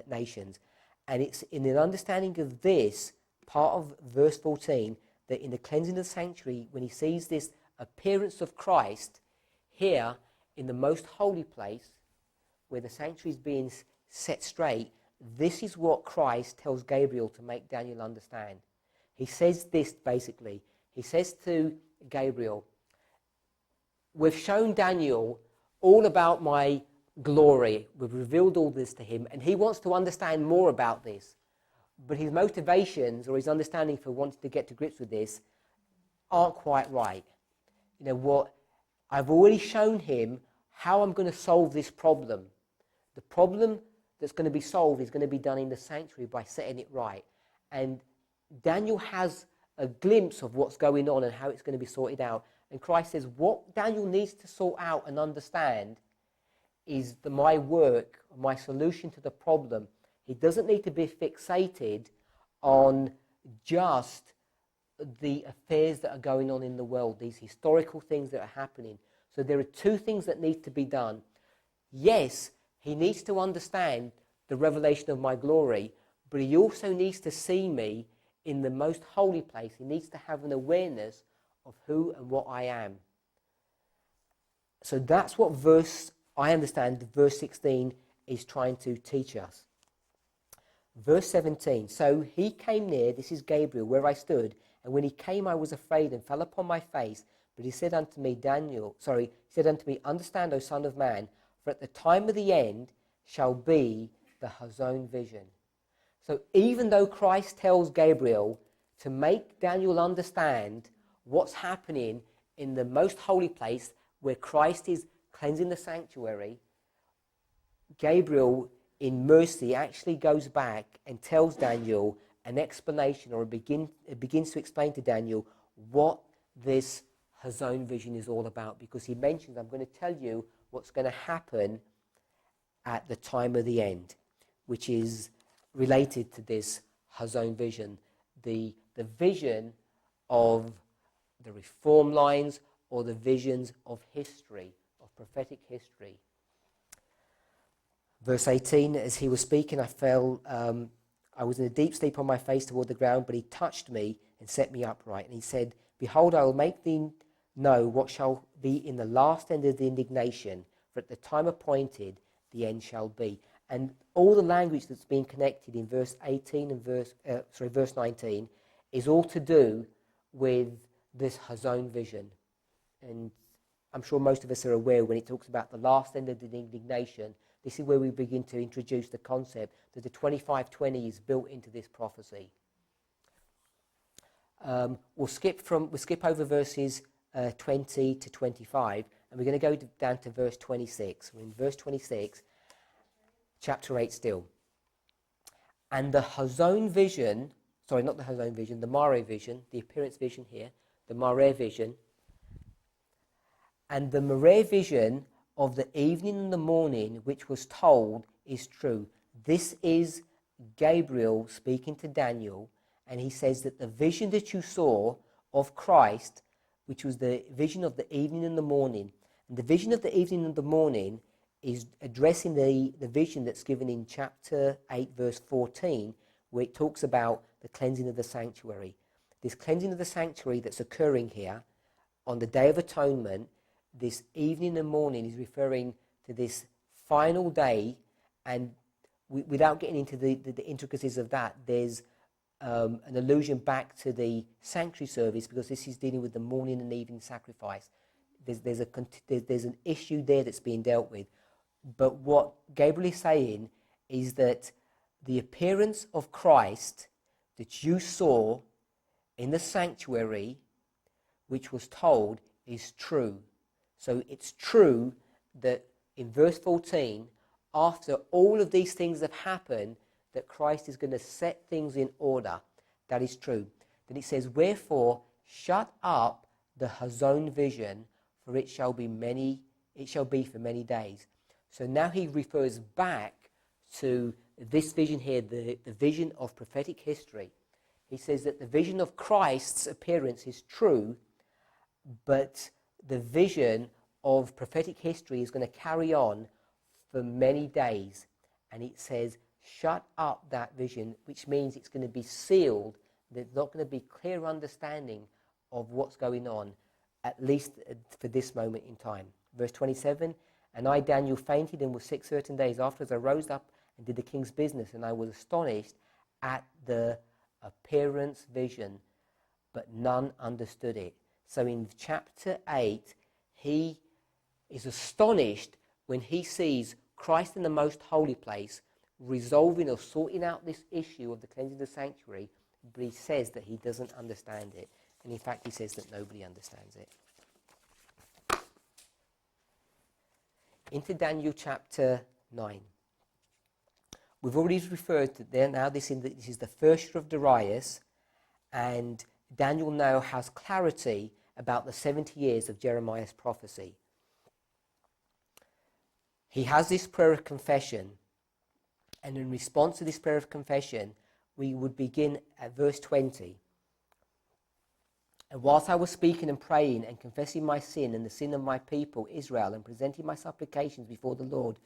Speaker 1: nations. And it's in an understanding of this, part of verse 14, that in the cleansing of the sanctuary, when he sees this appearance of Christ here in the most holy place, where the sanctuary is being set straight, this is what Christ tells Gabriel to make Daniel understand. He says this basically. He says to Gabriel, we've shown Daniel all about my glory. We've revealed all this to him, and he wants to understand more about this. But his motivations or his understanding for wanting to get to grips with this aren't quite right. You know what? I've already shown him how I'm going to solve this problem. The problem that's going to be solved is going to be done in the sanctuary by setting it right. And Daniel has a glimpse of what's going on and how it's going to be sorted out. And Christ says what Daniel needs to sort out and understand is my work, my solution to the problem. He doesn't need to be fixated on just the affairs that are going on in the world, these historical things that are happening. So there are two things that need to be done. Yes, he needs to understand the revelation of my glory, but he also needs to see me in the most holy place. He needs to have an awareness of who and what I am. So that's what I understand verse 16 is trying to teach us. Verse 17, so he came near, this is Gabriel, where I stood, and when he came I was afraid and fell upon my face. But he said unto me, understand, O son of man, for at the time of the end shall be the Hazon vision. So even though Christ tells Gabriel to make Daniel understand what's happening in the most holy place where Christ is cleansing the sanctuary, Gabriel, in mercy, actually goes back and tells Daniel an explanation, or begins to explain to Daniel what this Hazon vision is all about, because he mentions, I'm going to tell you what's going to happen at the time of the end, which is related to this Hazon vision, the vision of the reform lines, or the visions of history, of prophetic history. Verse 18, as he was speaking, I was in a deep sleep on my face toward the ground, but he touched me and set me upright. And he said, behold, I will make thee know what shall be in the last end of the indignation, for at the time appointed the end shall be. And all the language that's been connected in verse 18 and verse 19 is all to do with this Hazon vision. And I'm sure most of us are aware when it talks about the last end of the indignation, this is where we begin to introduce the concept that the 25-20 is built into this prophecy. We'll skip over verses 20 to 25, and we're going to go down to verse 26. We're in verse 26, chapter 8 still. And the Hazon vision, sorry, not the Hazon vision, the Mare vision, the appearance vision here, the Mare vision, and the Mare vision of the evening and the morning, which was told, is true. This is Gabriel speaking to Daniel, and he says that the vision that you saw of Christ, which was the vision of the evening and the morning, and the vision of the evening and the morning is addressing the vision that's given in chapter 8, verse 14, where it talks about the cleansing of the sanctuary. This cleansing of the sanctuary that's occurring here on the Day of Atonement, this evening and morning is referring to this final day, and without getting into the intricacies of that, there's an allusion back to the sanctuary service, because this is dealing with the morning and evening sacrifice. There's an issue there that's being dealt with. But what Gabriel is saying is that the appearance of Christ that you saw in the sanctuary, which was told, is true. So it's true that in verse 14, after all of these things have happened, that Christ is going to set things in order. That is true. Then it says, wherefore shut up the Hazon vision, for it shall be for many days. So now he refers back to this vision here, the vision of prophetic history. He says that the vision of Christ's appearance is true, but the vision of prophetic history is going to carry on for many days. And it says, shut up that vision, which means it's going to be sealed. There's not going to be clear understanding of what's going on, at least for this moment in time. Verse 27, and I, Daniel, fainted and was sick certain days. Afterwards I rose up and did the king's business, and I was astonished at the appearance vision, but none understood it. So in chapter 8, he is astonished when he sees Christ in the most holy place, resolving or sorting out this issue of the cleansing of the sanctuary, but he says that he doesn't understand it. And in fact, he says that nobody understands it. Into Daniel chapter 9. We've already referred to there now, this is the first year of Darius, and Daniel now has clarity about the 70 years of Jeremiah's prophecy. He has this prayer of confession, and in response to this prayer of confession, we would begin at verse 20. And whilst I was speaking and praying and confessing my sin and the sin of my people Israel, and presenting my supplications before the Lord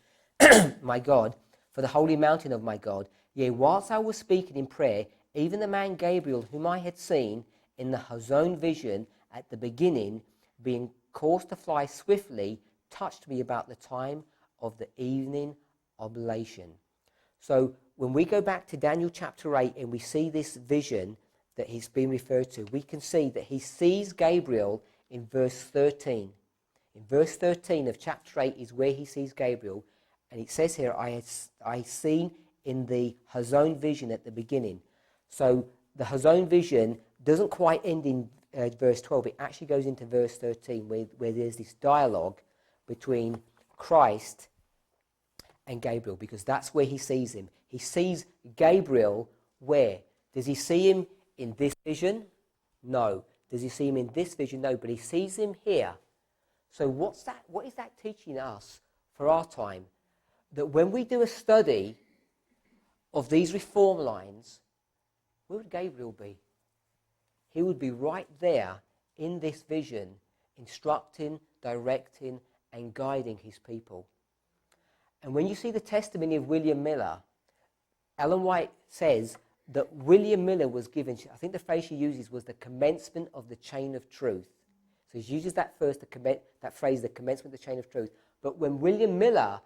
Speaker 1: my God, for the holy mountain of my God, yea, whilst I was speaking in prayer, even the man Gabriel, whom I had seen in the Hazon vision at the beginning, being caused to fly swiftly, touched me about the time of the evening oblation. So when we go back to Daniel chapter 8 and we see this vision that he's been referred to, we can see that he sees Gabriel in verse 13. In verse 13 of chapter 8 is where he sees Gabriel. And it says here, I seen in the Hazon vision at the beginning. So the Hazon vision doesn't quite end in verse 12. It actually goes into verse 13 where there's this dialogue between Christ and Gabriel, because that's where he sees him. He sees Gabriel where? Does he see him in this vision? No. Does he see him in this vision? No. But he sees him here. So what is that teaching us for our time? That when we do a study of these reform lines, where would Gabriel be? He would be right there in this vision, instructing, directing, and guiding his people. And when you see the testimony of William Miller, Ellen White says that William Miller was given, I think the phrase she uses was the commencement of the chain of truth. So she uses that phrase, the commencement of the chain of truth. But when William Miller,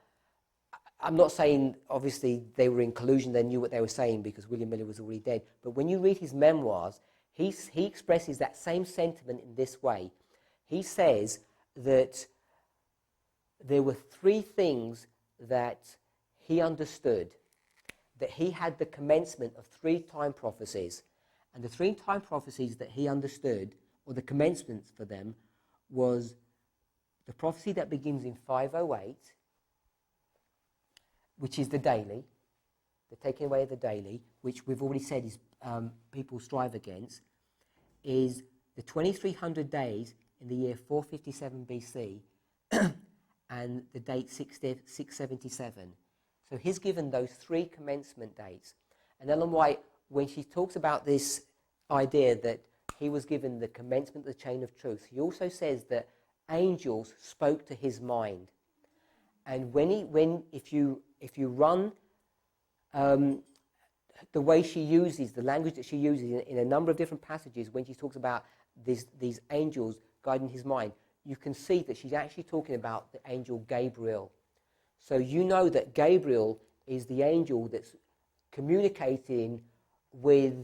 Speaker 1: I'm not saying, obviously, they were in collusion, they knew what they were saying because William Miller was already dead. But when you read his memoirs, he expresses that same sentiment in this way. He says that there were three things that he understood, that he had the commencement of 3 time prophecies. And the 3 time prophecies that he understood, or the commencements for them, was the prophecy that begins in 508, which is the daily, the taking away of the daily, which we've already said is people strive against, is the 2300 days in the year 457 BC and the date 677. So he's given those 3 commencement dates. And Ellen White, when she talks about this idea that he was given the commencement of the chain of truth, he also says that angels spoke to his mind. And if you run the way she uses, the language that she uses in a number of different passages when she talks about these angels guiding his mind, you can see that she's actually talking about the angel Gabriel. So you know that Gabriel is the angel that's communicating with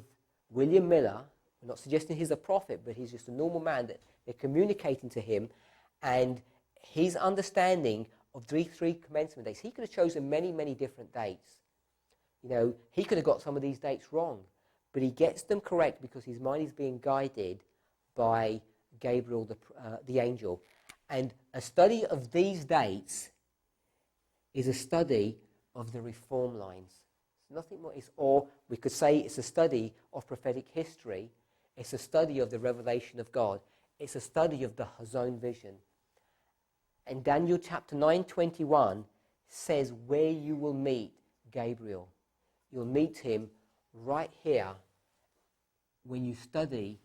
Speaker 1: William Miller. I'm not suggesting he's a prophet, but he's just a normal man, that they're communicating to him, and his understanding of three commencement dates. He could have chosen many, many different dates. You know, he could have got some of these dates wrong, but he gets them correct because his mind is being guided by Gabriel, the angel. And a study of these dates is a study of the reform lines. It's nothing more. Or we could say it's a study of prophetic history. It's a study of the revelation of God. It's a study of the Hazon vision. And Daniel chapter 9:21 says where you will meet Gabriel. You'll meet him right here when you study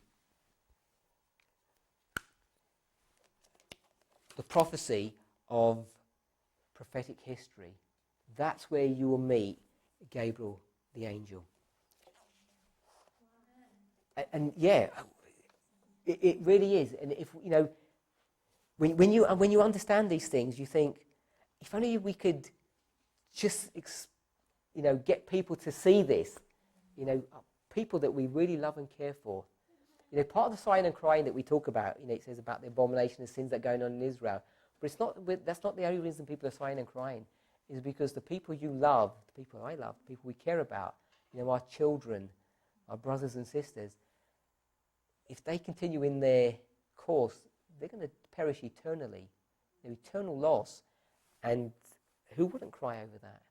Speaker 1: the prophecy of prophetic history. That's where you will meet Gabriel, the angel. And yeah, it really is. And if you know, when you understand these things, you think, if only we could just get people to see this. People that we really love and care for. Part of the sighing and crying that we talk about, it says about the abomination and sins that are going on in Israel. But that's not the only reason people are sighing and crying. Is because the people you love, the people I love, the people we care about, our children, our brothers and sisters, if they continue in their course, they're going to perish eternally. Eternal loss. And who wouldn't cry over that?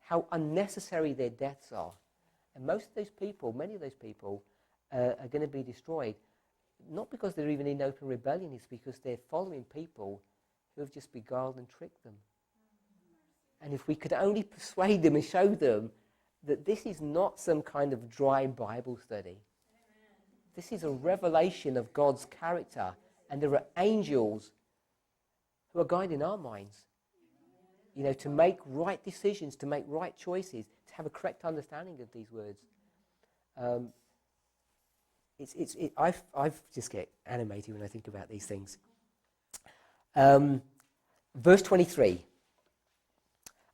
Speaker 1: How unnecessary their deaths are. And many of those people are going to be destroyed. Not because they're even in open rebellion, it's because they're following people who have just beguiled and tricked them. And if we could only persuade them and show them that this is not some kind of dry Bible study. This is a revelation of God's character. And there are angels who are guiding our minds, to make right decisions, to make right choices, to have a correct understanding of these words. I just get animated when I think about these things. Verse 23.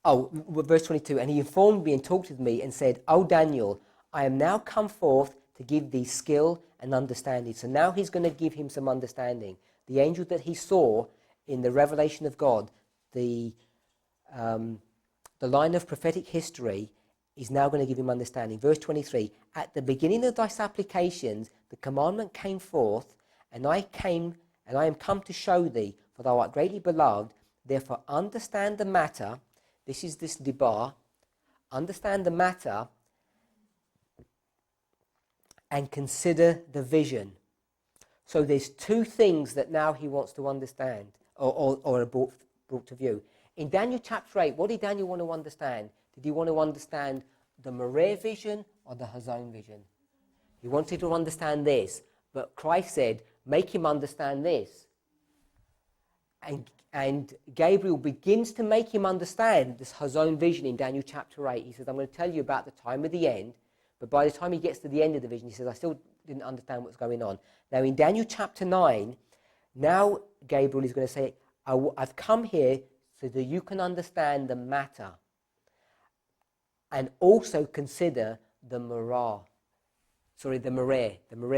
Speaker 1: Verse 22. And he informed me and talked with me and said, "O Daniel, I am now come forth to give thee skill and understanding." So now he's going to give him some understanding. The angel that he saw in the revelation of God, the line of prophetic history, is now going to give him understanding. Verse 23, "At the beginning of thy supplications, the commandment came forth, and I am come to show thee, for thou art greatly beloved. Therefore understand the matter." This is this debar. "Understand the matter and consider the vision." So there's two things that now he wants to understand, or are brought to view. In Daniel chapter 8, what did Daniel want to understand? Did he want to understand the Moreh vision or the Hazon vision? He wanted to understand this, but Christ said, make him understand this. And Gabriel begins to make him understand this Hazon vision in Daniel chapter 8. He says, I'm going to tell you about the time of the end, but by the time he gets to the end of the vision, he says, I still didn't understand what's going on. Now in Daniel chapter 9, now Gabriel is going to say, I've come here so that you can understand the matter and also consider the Moreh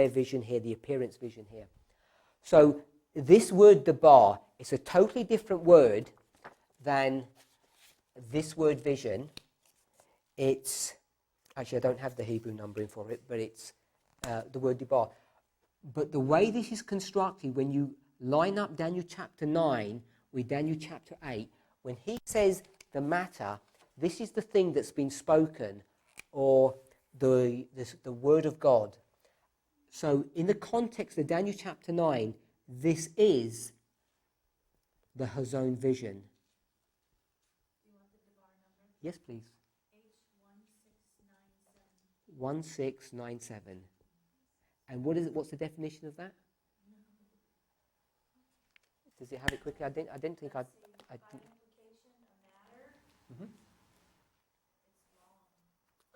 Speaker 1: vision here, the appearance vision here. So this word debar is a totally different word than this word vision. It's, actually I don't have the Hebrew numbering for it, but it's the word debar. But the way this is constructed, when you line up Daniel chapter 9 with Daniel chapter 8, when he says the matter, this is the thing that's been spoken, or the word of God. So in the context of Daniel chapter 9, this is the Hazon vision.
Speaker 2: Do you want the debar number?
Speaker 1: Yes, please.
Speaker 2: H1697.
Speaker 1: 1697. And what's the definition of that? Does it have it quickly? I didn't think I
Speaker 2: By implication, a matter.
Speaker 1: Mm-hmm.
Speaker 2: It's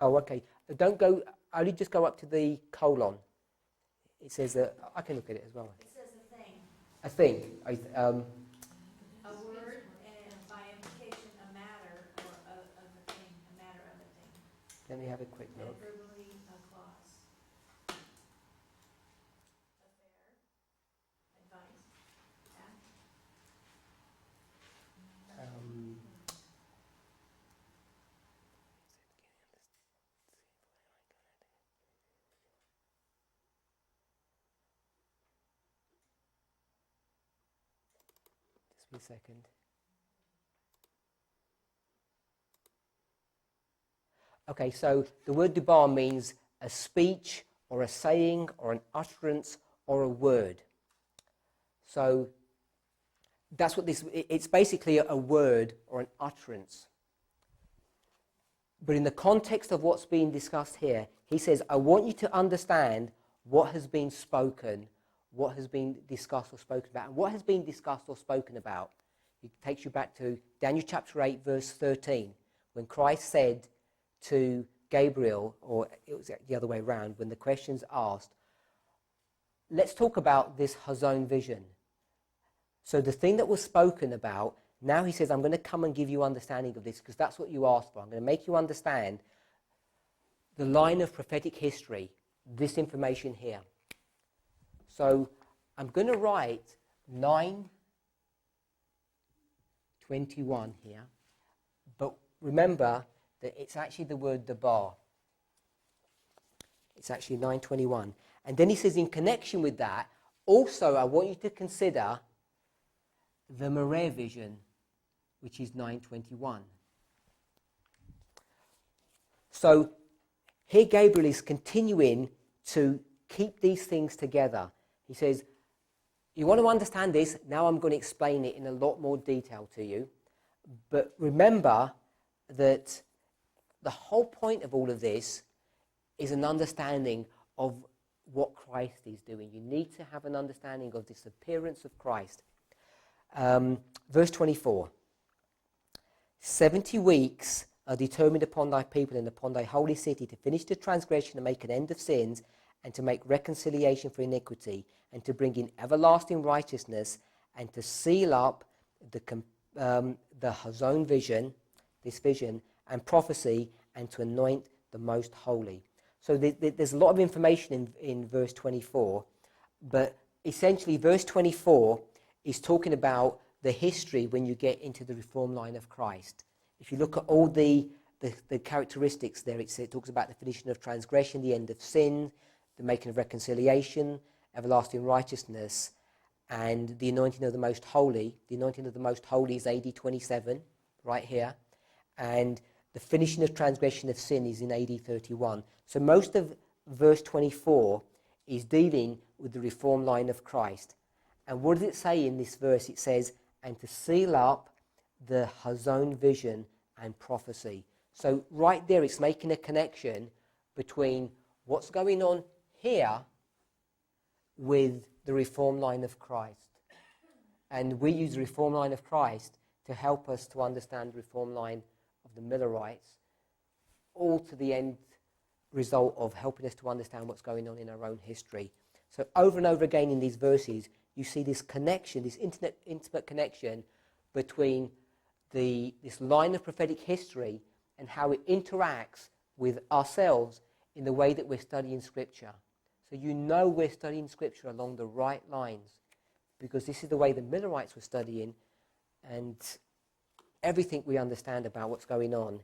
Speaker 2: long.
Speaker 1: Oh, okay. Don't go. Only just go up to the colon. It says that I can look at it as well.
Speaker 2: It says a thing.
Speaker 1: A thing.
Speaker 2: A word, and by implication, a matter or of a thing, a matter of a thing.
Speaker 1: Let me have a quick
Speaker 2: And
Speaker 1: look.
Speaker 2: verbally, a clause. Affair. Advice. Act.
Speaker 1: Just a second. Okay, so the word debar means a speech or a saying or an utterance or a word. So that's what it's basically a word or an utterance. But in the context of what's being discussed here, he says, I want you to understand what has been spoken, what has been discussed or spoken about. And what has been discussed or spoken about? It takes you back to Daniel chapter 8, verse 13, when Christ said to Gabriel, or it was the other way around, when the question's asked, let's talk about this Hazon vision. So the thing that was spoken about, now he says, I'm going to come and give you understanding of this, because that's what you asked for. I'm going to make you understand the line of prophetic history, this information here. So I'm going to write 9:21 here, but remember that it's actually the word dabar. It's actually 9:21. And then he says, in connection with that, also I want you to consider the Mareh vision, which is 9:21. So here Gabriel is continuing to keep these things together. He says, you want to understand this, now I'm going to explain it in a lot more detail to you. But remember that the whole point of all of this is an understanding of what Christ is doing. You need to have an understanding of this appearance of Christ. Verse 24. 70 weeks are determined upon thy people and upon thy holy city to finish the transgression and make an end of sins and to make reconciliation for iniquity and to bring in everlasting righteousness and to seal up the Hazon vision, this vision, and prophecy, and to anoint the most holy. So there's a lot of information in verse 24, but essentially verse 24 is talking about the history when you get into the reform line of Christ. If you look at all the characteristics there, it talks about the finishing of transgression, the end of sin, the making of reconciliation, everlasting righteousness, and the anointing of the most holy. The anointing of the most holy is AD 27, right here, and the finishing of transgression of sin is in AD 31. So most of verse 24 is dealing with the reform line of Christ. And what does it say in this verse? It says, and to seal up the Hazon vision and prophecy. So right there it's making a connection between what's going on here with the reform line of Christ. And we use the reform line of Christ to help us to understand the reform line of the Millerites, all to the end result of helping us to understand what's going on in our own history. So over and over again in these verses, you see this connection, this intimate connection between this line of prophetic history and how it interacts with ourselves in the way that we're studying Scripture. So you know we're studying Scripture along the right lines, because this is the way the Millerites were studying, and everything we understand about what's going on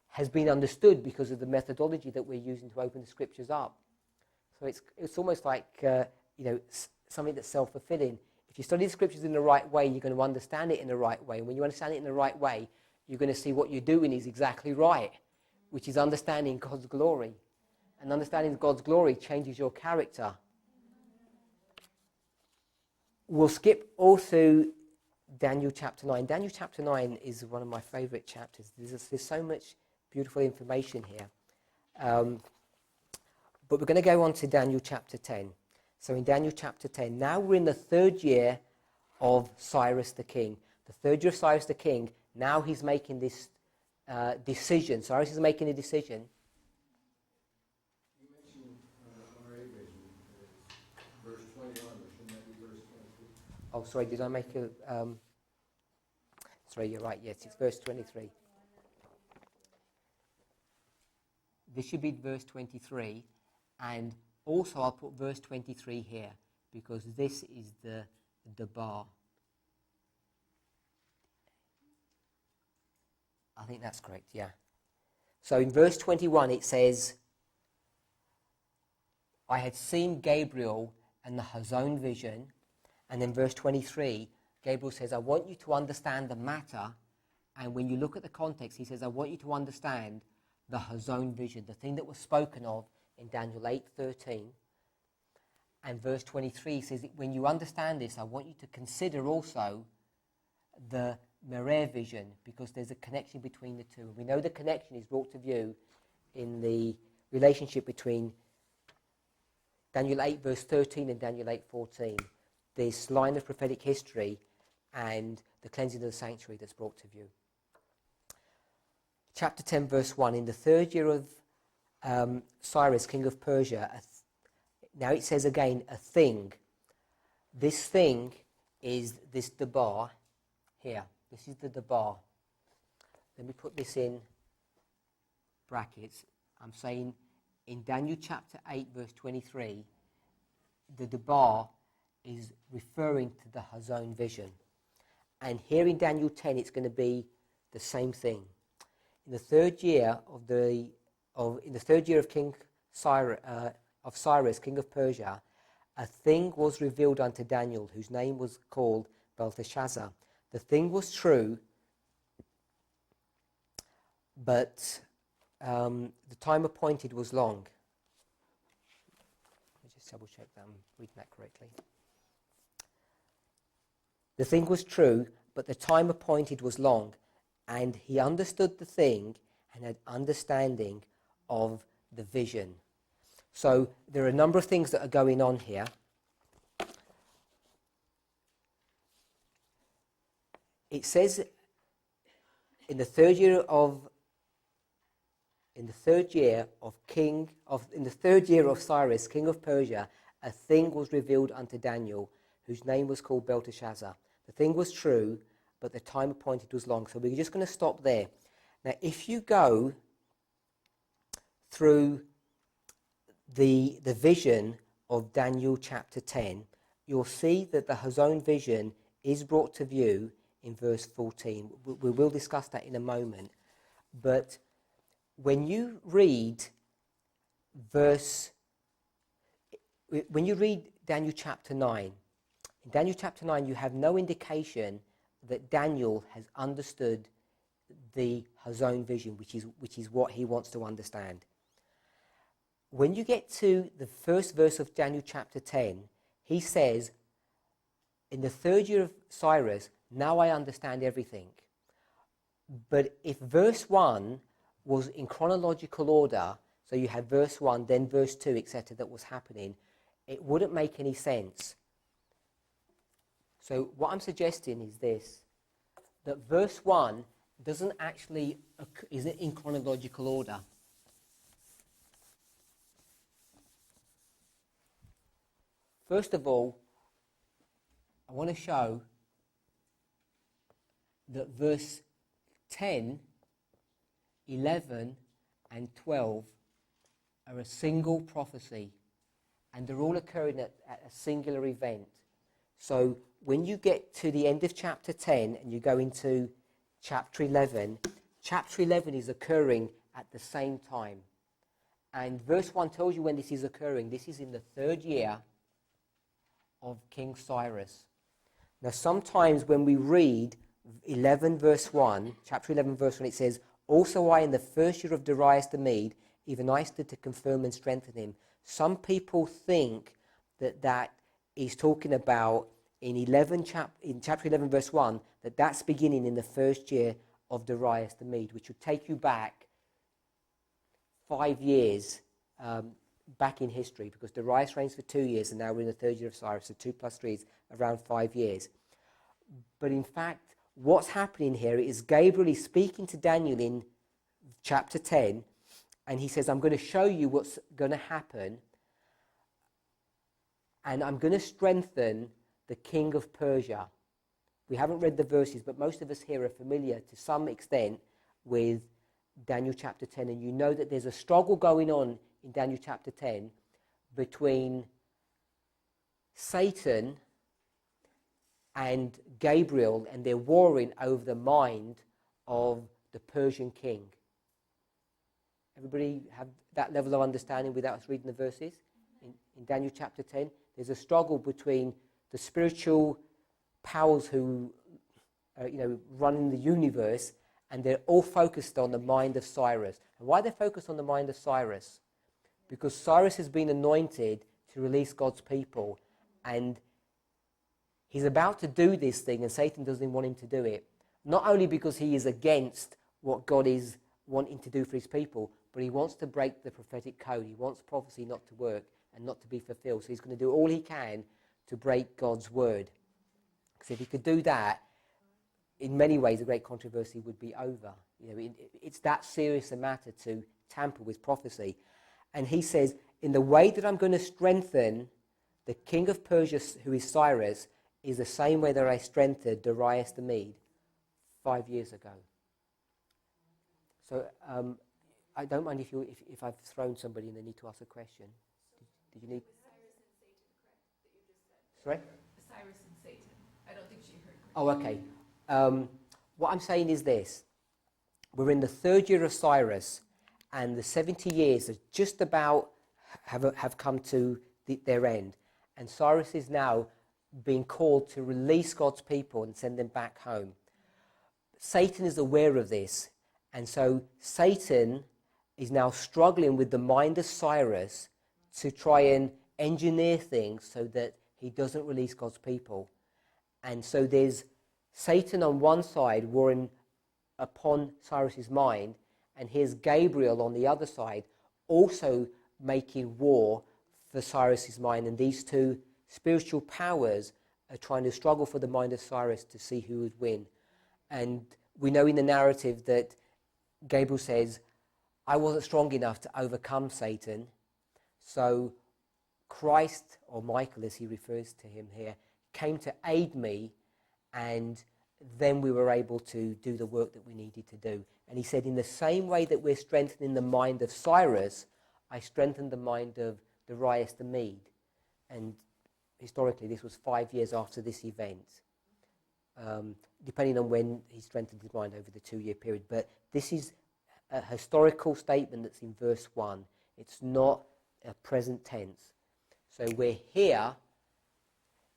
Speaker 1: has been understood because of the methodology that we're using to open the Scriptures up. So it's almost like something that's self-fulfilling. If you study the Scriptures in the right way, you're going to understand it in the right way. And when you understand it in the right way, you're going to see what you're doing is exactly right, which is understanding God's glory. And understanding God's glory changes your character. We'll skip all through Daniel chapter 9. Daniel chapter 9 is one of my favourite chapters. There's so much beautiful information here. But we're going to go on to Daniel chapter 10. So in Daniel chapter 10, now we're in the third year of Cyrus the king. The third year of Cyrus the king, now he's making this decision. Cyrus is making a decision.
Speaker 3: You mentioned RA vision, verse 21, or shouldn't that be verse 23?
Speaker 1: Oh, sorry, did I make a... sorry, you're right, yes, it's verse 23. This should be verse 23, and also I'll put verse 23 here, because this is the bar. I think that's correct, yeah. So in verse 21 it says, I had seen Gabriel and the Hazon vision. And then verse 23, Gabriel says, I want you to understand the matter. And when you look at the context, he says, I want you to understand the Hazon vision, the thing that was spoken of in Daniel 8:13. And verse 23 says, when you understand this, I want you to consider also the Merer vision, because there's a connection between the two. We know the connection is brought to view in the relationship between Daniel 8 verse 13 and Daniel 8:14. This line of prophetic history and the cleansing of the sanctuary that's brought to view. Chapter 10 verse 1, in the 3rd year of Cyrus, king of Persia, now it says again, a thing. This thing is this Debar here. This is the Debar. Let me put this in brackets. I'm saying in Daniel chapter 8 verse 23, the Debar is referring to the Hazon vision. And here in Daniel 10 it's going to be the same thing. In the 3rd year of King Cyrus, king of Persia, a thing was revealed unto Daniel, whose name was called Belteshazzar. The thing was true, but the time appointed was long. Let me just double check that I'm reading that correctly. The thing was true, but the time appointed was long, and he understood the thing and had understanding of the vision. So there are a number of things that are going on here. It says in the third year of Cyrus, king of Persia, a thing was revealed unto Daniel, whose name was called Belteshazzar. The thing was true, but the time appointed was long. So we're just going to stop there. Now, if you go through the vision of Daniel chapter 10, you'll see that the Hazon vision is brought to view in verse 14. We will discuss that in a moment. But when you read Daniel chapter 9, in Daniel chapter 9 you have no indication that Daniel has understood the Hazon vision, which is what he wants to understand. When you get to the first verse of Daniel chapter 10, he says, in the 3rd year of Cyrus, now I understand everything. But if verse 1 was in chronological order, so you had verse 1, then verse 2, etc., that was happening, it wouldn't make any sense. So what I'm suggesting is this, that verse 1 isn't in chronological order. First of all, I want to show that verse 10, 11, and 12 are a single prophecy, and they're all occurring at a singular event. So when you get to the end of chapter 10 and you go into chapter 11 is occurring at the same time. And verse 1 tells you when this is occurring. This is in the 3rd year of King Cyrus. Now sometimes when we read 11 verse 1, chapter 11 verse 1, it says, also I in the 1st year of Darius the Mede, even I stood to confirm and strengthen him. Some people think that is talking about in chapter 11 verse 1, that's beginning in the 1st year of Darius the Mede, which would take you back 5 years back in history, because Darius reigns for 2 years and now we're in the 3rd year of Cyrus, so 2 plus 3 is around 5 years. But in fact, what's happening here is Gabriel is speaking to Daniel in chapter 10, and he says, I'm going to show you what's going to happen, and I'm going to strengthen the king of Persia. We haven't read the verses, but most of us here are familiar to some extent with Daniel chapter 10, and you know that there's a struggle going on in Daniel chapter 10 between Satan and Gabriel, and they're warring over the mind of the Persian king. Everybody have that level of understanding without us reading the verses? In Daniel chapter 10, there's a struggle between the spiritual powers who run the universe, and they're all focused on the mind of Cyrus. And why they're focused on the mind of Cyrus? Because Cyrus has been anointed to release God's people, and he's about to do this thing and Satan doesn't want him to do it. Not only because he is against what God is wanting to do for his people, but he wants to break the prophetic code. He wants prophecy not to work and not to be fulfilled. So he's going to do all he can to break God's word. Because if he could do that, in many ways, the great controversy would be over. You know, it's that serious a matter to tamper with prophecy. And he says, in the way that I'm going to strengthen the king of Persia, who is Cyrus, is the same way that I strengthened Darius the Mede 5 years ago. So I don't mind if I've thrown somebody and they need to ask a question. Did you need?
Speaker 4: Cyrus and Satan, correct? That you just said.
Speaker 1: Sorry?
Speaker 4: Cyrus and Satan. I don't think she heard correctly.
Speaker 1: Oh, okay. What I'm saying is this. We're in the third year of Cyrus, and the 70 years are just about have come to their end. And Cyrus is now being called to release God's people and send them back home. Satan is aware of this, and so Satan is now struggling with the mind of Cyrus to try and engineer things so that he doesn't release God's people. And so there's Satan on one side warring upon Cyrus's mind, and here's Gabriel on the other side also making war for Cyrus's mind. And these two spiritual powers are trying to struggle for the mind of Cyrus to see who would win. And we know in the narrative that Gabriel says, I wasn't strong enough to overcome Satan, so Christ, or Michael as he refers to him here, came to aid me, and then we were able to do the work that we needed to do. And he said, in the same way that we're strengthening the mind of Cyrus, I strengthened the mind of Darius the Mede. And historically, this was 5 years after this event, depending on when he strengthened his mind over the 2-year period. But this is a historical statement that's in verse 1. It's not a present tense. So we're here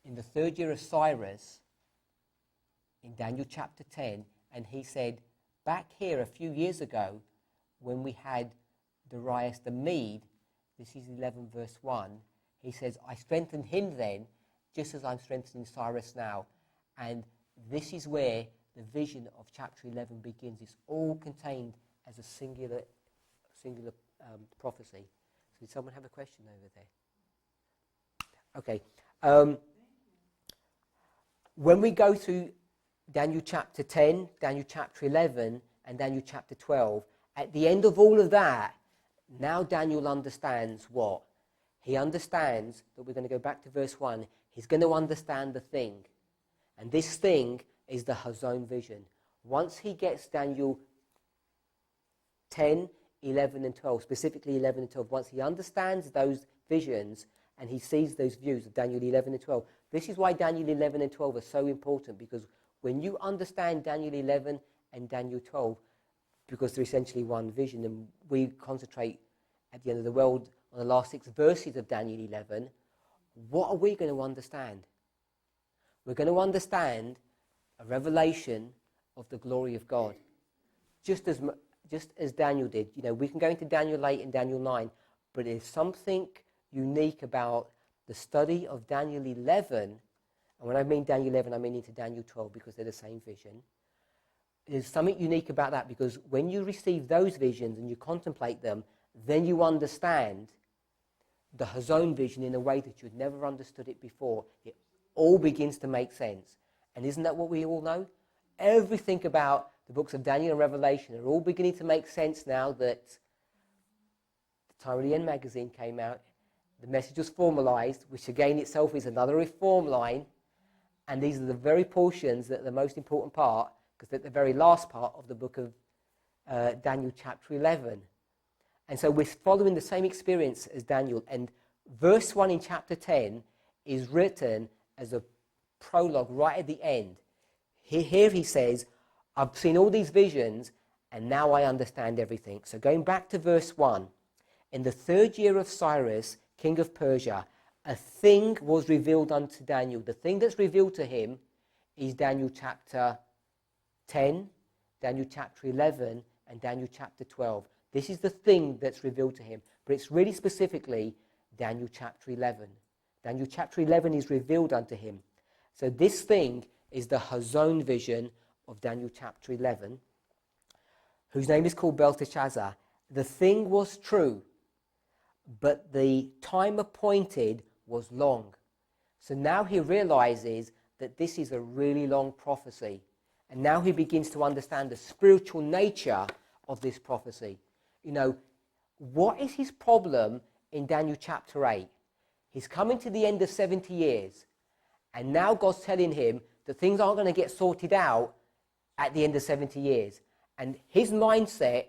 Speaker 1: in the third year of Cyrus, in Daniel chapter 10, and he said, back here a few years ago, when we had Darius the Mede, this is 11 verse 1, he says, I strengthened him then, just as I'm strengthening Cyrus now. And this is where the vision of chapter 11 begins. It's all contained as a singular prophecy. So did someone have a question over there? Okay. When we go through Daniel chapter 10, Daniel chapter 11, and Daniel chapter 12, at the end of all of that, now Daniel understands what? He understands that we're going to go back to verse 1. He's going to understand the thing. And this thing is the Hazon vision. Once he gets Daniel 10, 11 and 12, specifically 11 and 12, once he understands those visions and he sees those views of Daniel 11 and 12, this is why Daniel 11 and 12 are so important, because when you understand Daniel 11 and Daniel 12, because they're essentially one vision, and we concentrate at the end of the world on the last 6 verses of Daniel 11, what are we going to understand? We're going to understand a revelation of the glory of God, just as Daniel did. You know, we can go into Daniel 8 and Daniel 9, but there's something unique about the study of Daniel 11, and when I mean Daniel 11, I mean into Daniel 12, because they're the same vision. There's something unique about that, because when you receive those visions and you contemplate them, then you understand the Hazon vision in a way that you'd never understood it before. It all begins to make sense. And isn't that what we all know? Everything about the books of Daniel and Revelation are all beginning to make sense now that the Time of the End magazine came out. The message was formalized, which again itself is another reform line. And these are the very portions that are the most important part, because they're the very last part of the book of Daniel chapter 11. And so we're following the same experience as Daniel. And verse 1 in chapter 10 is written as a prologue right at the end. Here he says, I've seen all these visions, and now I understand everything. So going back to verse 1, in the third year of Cyrus, king of Persia, a thing was revealed unto Daniel. The thing that's revealed to him is Daniel chapter 10, Daniel chapter 11, and Daniel chapter 12. This is the thing that's revealed to him, but it's really specifically Daniel chapter 11. Daniel chapter 11 is revealed unto him. So this thing is the Hazon vision of Daniel chapter 11, whose name is called Belteshazzar. The thing was true, but the time appointed was long. So now he realizes that this is a really long prophecy. And now he begins to understand the spiritual nature of this prophecy. You know, what is his problem in Daniel chapter 8? He's coming to the end of 70 years. And now God's telling him that things aren't going to get sorted out at the end of 70 years. And his mindset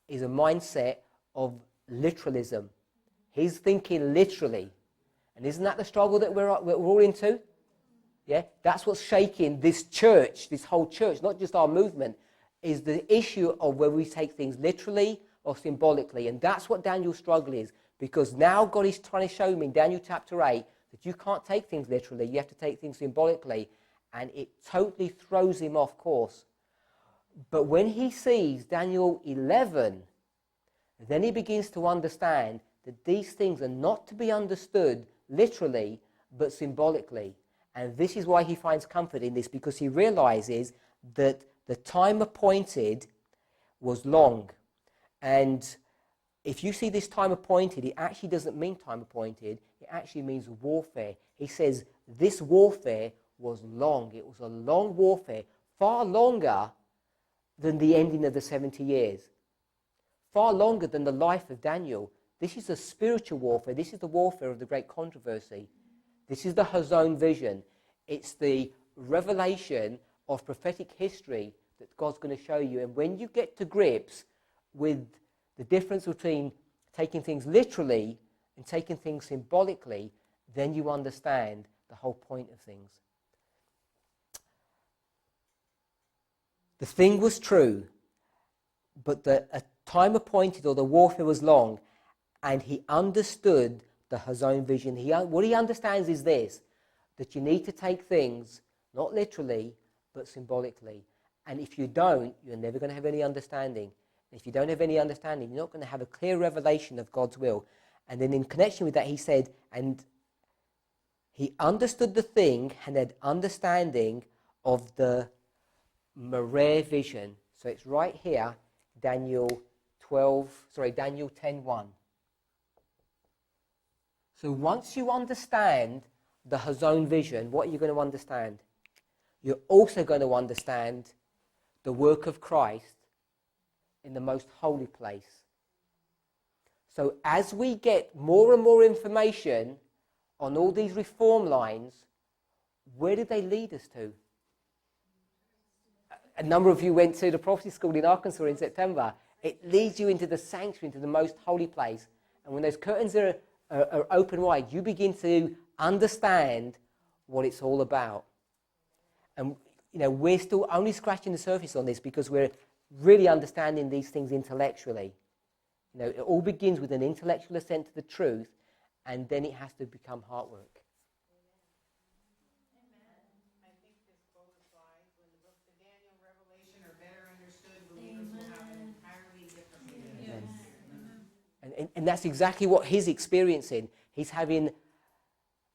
Speaker 1: is a mindset of literalism. He's thinking literally. And isn't that the struggle that we're all into? Yeah, that's what's shaking this church, this whole church, not just our movement, is the issue of whether we take things literally or symbolically. And that's what Daniel's struggle is, because now God is trying to show me in Daniel chapter 8 that you can't take things literally, you have to take things symbolically, and it totally throws him off course. But when he sees Daniel 11, then he begins to understand that these things are not to be understood literally, but symbolically. And this is why he finds comfort in this, because he realizes that the time appointed was long. And if you see this time appointed, it actually doesn't mean time appointed. It actually means warfare. He says this warfare was long. It was a long warfare, far longer than the ending of the 70 years. Far longer than the life of Daniel. This is a spiritual warfare. This is the warfare of the great controversy. This is the Hazon vision. It's the revelation of prophetic history that God's going to show you. And when you get to grips with the difference between taking things literally and taking things symbolically, then you understand the whole point of things. The thing was true, but the time appointed, or the warfare, was long, and he understood the Hazon vision. What he understands is this, that you need to take things not literally, but symbolically. And if you don't, you're never going to have any understanding. And if you don't have any understanding, you're not going to have a clear revelation of God's will. And then in connection with that, he said, and he understood the thing and had understanding of the Mareh vision. So it's right here, Daniel 10:1. So once you understand the Hazon vision, what are you going to understand? You're also going to understand the work of Christ in the most holy place. So as we get more and more information on all these reform lines, where did they lead us to? A number of you went to the prophecy school in Arkansas in September. It leads you into the sanctuary, into the most holy place. And when those curtains are open wide, you begin to understand what it's all about. And you know, we're still only scratching the surface on this, because we're really understanding these things intellectually. You know, it all begins with an intellectual assent to the truth, and then it has to become heart work.
Speaker 5: I think this quote applies. When the books of Daniel and Revelation are better understood, believers will have an entirely different meaning.
Speaker 1: Yes. And that's exactly what he's experiencing. He's having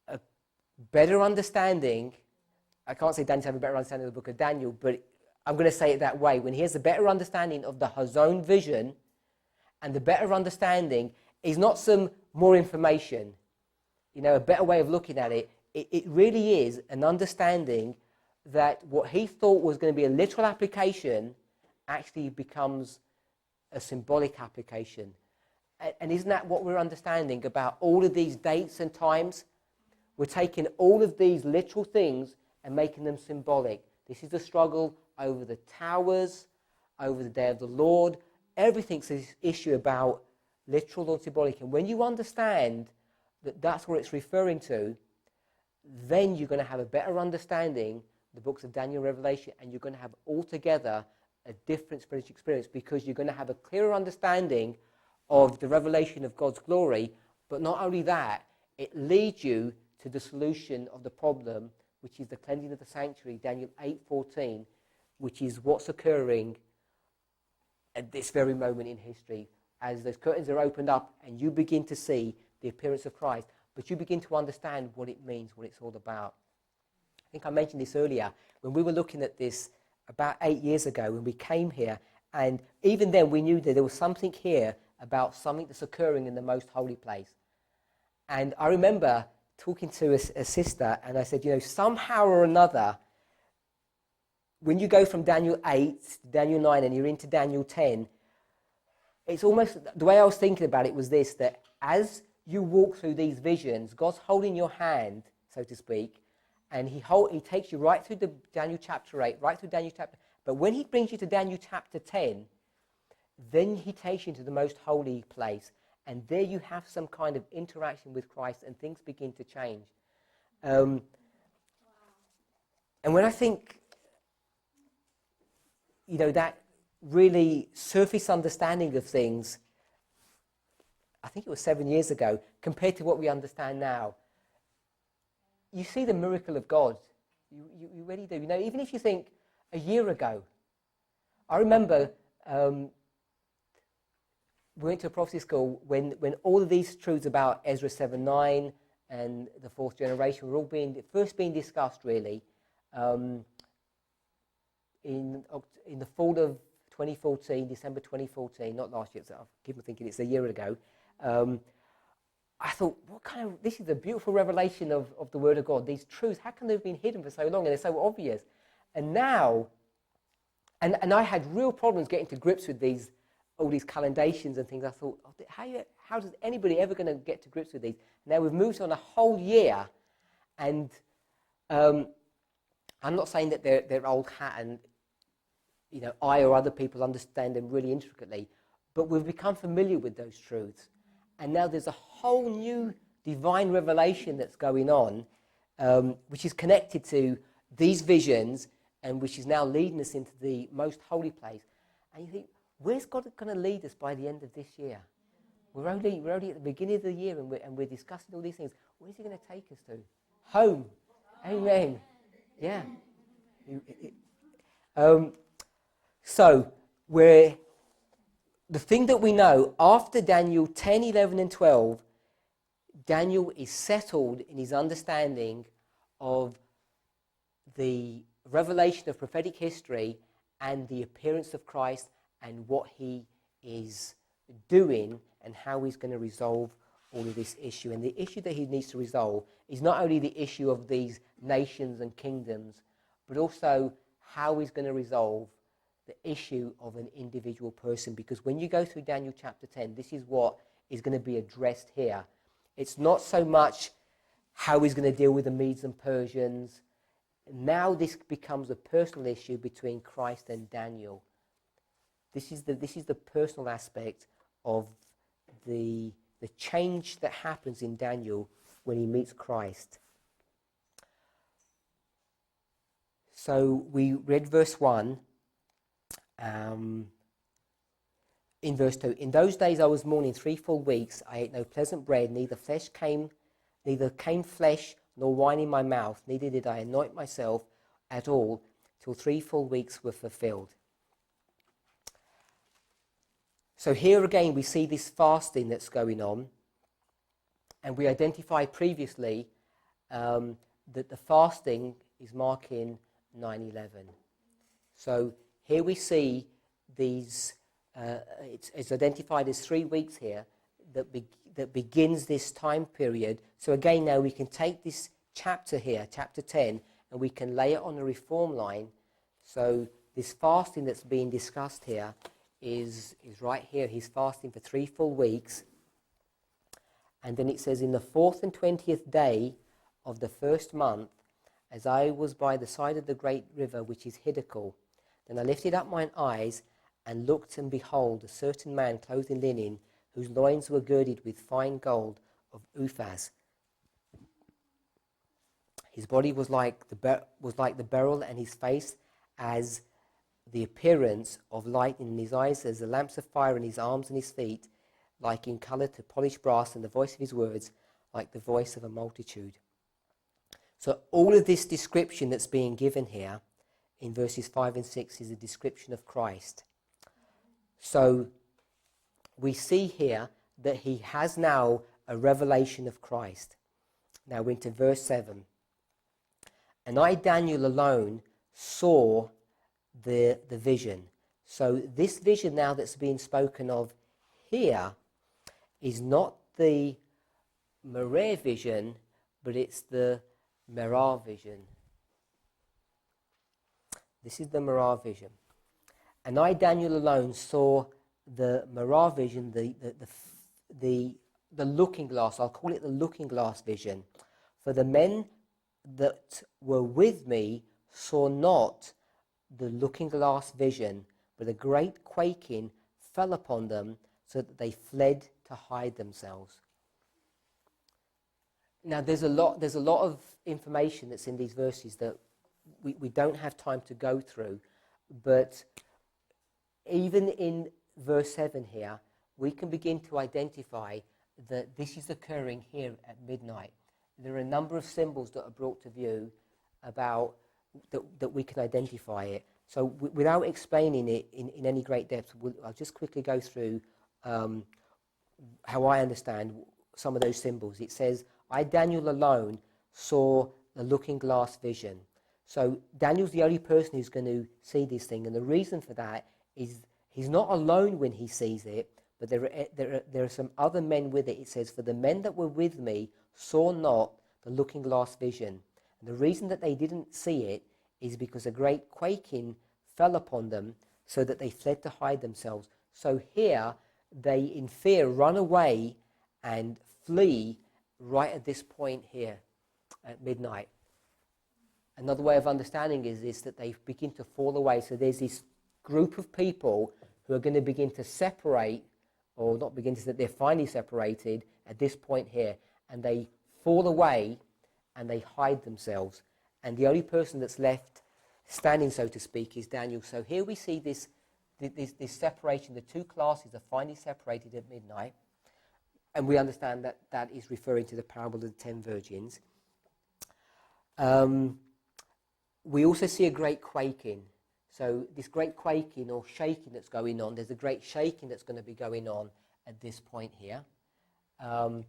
Speaker 1: a better understanding. I can't say Daniel's having a better understanding of the book of Daniel, but I'm going to say it that way. When he has a better understanding of the Hazon vision, and the better understanding is not some more information, you know, a better way of looking at it. It really is an understanding that what he thought was going to be a literal application actually becomes a symbolic application. And isn't that what we're understanding about all of these dates and times? We're taking all of these literal things and making them symbolic. This is the struggle over the towers, over the day of the Lord. Everything's this issue about literal or symbolic. And when you understand that that's what it's referring to, then you're going to have a better understanding of the books of Daniel and Revelation, and you're going to have altogether a different spiritual experience, because you're going to have a clearer understanding of the revelation of God's glory. But not only that, it leads you to the solution of the problem, which is the cleansing of the sanctuary, Daniel 8:14, which is what's occurring at this very moment in history, as those curtains are opened up and you begin to see the appearance of Christ, but you begin to understand what it means, what it's all about. think I mentioned this earlier, when we were looking at this about 8 years ago when we came here, and even then we knew that there was something here about something that's occurring in the most holy place. And I remember talking to a sister, and I said, somehow or another, when you go from Daniel 8 to Daniel 9 and you're into Daniel 10, it's almost, the way I was thinking about it was this, that as you walk through these visions, God's holding your hand, so to speak, and he takes you right through the Daniel chapter 8, right through Daniel chapter, but when he brings you to Daniel chapter 10, then he takes you into the most holy place, and there you have some kind of interaction with Christ, and things begin to change. And when I think, that really surface understanding of things, I think it was 7 years ago, compared to what we understand now, you see the miracle of God. You really do. Even if you think a year ago, I remember we went to a prophecy school when all of these truths about Ezra 7:9 and the fourth generation were all first being discussed, really, in the fall of 2014, December 2014, not last year, so I keep thinking it's a year ago. I thought, this is a beautiful revelation of the Word of God. These truths, how can they have been hidden for so long and they're so obvious? And now, and I had real problems getting to grips with all these calendations and things. I thought, how does anybody ever going to get to grips with these? Now we've moved on a whole year, and I'm not saying that they're old hat and I or other people understand them really intricately, but we've become familiar with those truths. And now there's a whole new divine revelation that's going on, which is connected to these visions and which is now leading us into the most holy place. And you think, where's God going to lead us by the end of this year? We're only at the beginning of the year, and we're discussing all these things. Where's he going to take us to? Home. Amen. Yeah. So the thing that we know, after Daniel 10, 11, and 12, Daniel is settled in his understanding of the revelation of prophetic history and the appearance of Christ and what he is doing and how he's going to resolve all of this issue. And the issue that he needs to resolve is not only the issue of these nations and kingdoms, but also how he's going to resolve the issue of an individual person. Because when you go through Daniel chapter 10, this is what is going to be addressed here. It's not so much how he's going to deal with the Medes and Persians. Now this becomes a personal issue between Christ and Daniel. This is the personal aspect of the change that happens in Daniel when he meets Christ. So we read verse 1. In verse 2, in those days I was mourning 3 full weeks. I ate no pleasant bread, neither came flesh nor wine in my mouth, neither did I anoint myself at all, till 3 full weeks were fulfilled. So here again we see this fasting that's going on, and we identified previously that the fasting is marking 9/11. So here we see these, it's identified as 3 weeks here that begins this time period. So again, now we can take this chapter here, chapter 10, and we can lay it on a reform line. So this fasting that's being discussed here is right here. He's fasting for 3 full weeks. And then it says, in the 4th and 20th day of the 1st month, as I was by the side of the great river, which is Hiddekel, then I lifted up mine eyes and looked, and behold, a certain man clothed in linen, whose loins were girded with fine gold of Uphaz. His body was like the beryl, and his face as the appearance of lightning, in his eyes as the lamps of fire, in his arms and his feet like in colour to polished brass, and the voice of his words like the voice of a multitude. So all of this description that's being given here in verses 5 and 6 is a description of Christ. So we see here that he has now a revelation of Christ. Now into verse 7. And I, Daniel, alone saw the vision. So this vision now that's being spoken of here is not the Merah vision, but it's the Merah vision. This is the Merah vision. And I, Daniel, alone saw the Merah vision, the looking glass. I'll call it the looking glass vision. For the men that were with me saw not the looking glass vision, but a great quaking fell upon them, so that they fled to hide themselves. Now, there's a lot of information that's in these verses that we don't have time to go through, but even in verse 7 here, we can begin to identify that this is occurring here at midnight. There are a number of symbols that are brought to view about that we can identify it. So without explaining it in any great depth, I'll just quickly go through how I understand some of those symbols. It says, I, Daniel, alone saw the looking glass vision. So Daniel's the only person who's going to see this thing, and the reason for that is he's not alone when he sees it, but there are some other men with it. It says, for the men that were with me saw not the looking glass vision. And the reason that they didn't see it is because a great quaking fell upon them, so that they fled to hide themselves. So here, they in fear run away and flee right at this point here at midnight. Another way of understanding is that they begin to fall away. So there's this group of people who are going to begin to separate, or not begin to, that they're finally separated at this point here, and they fall away and they hide themselves. And the only person that's left standing, so to speak, is Daniel. So here we see this separation. The two classes are finally separated at midnight, and we understand that that is referring to the parable of the 10 virgins. We also see a great quaking. So this great quaking or shaking that's going on, there's a great shaking that's going to be going on at this point here. And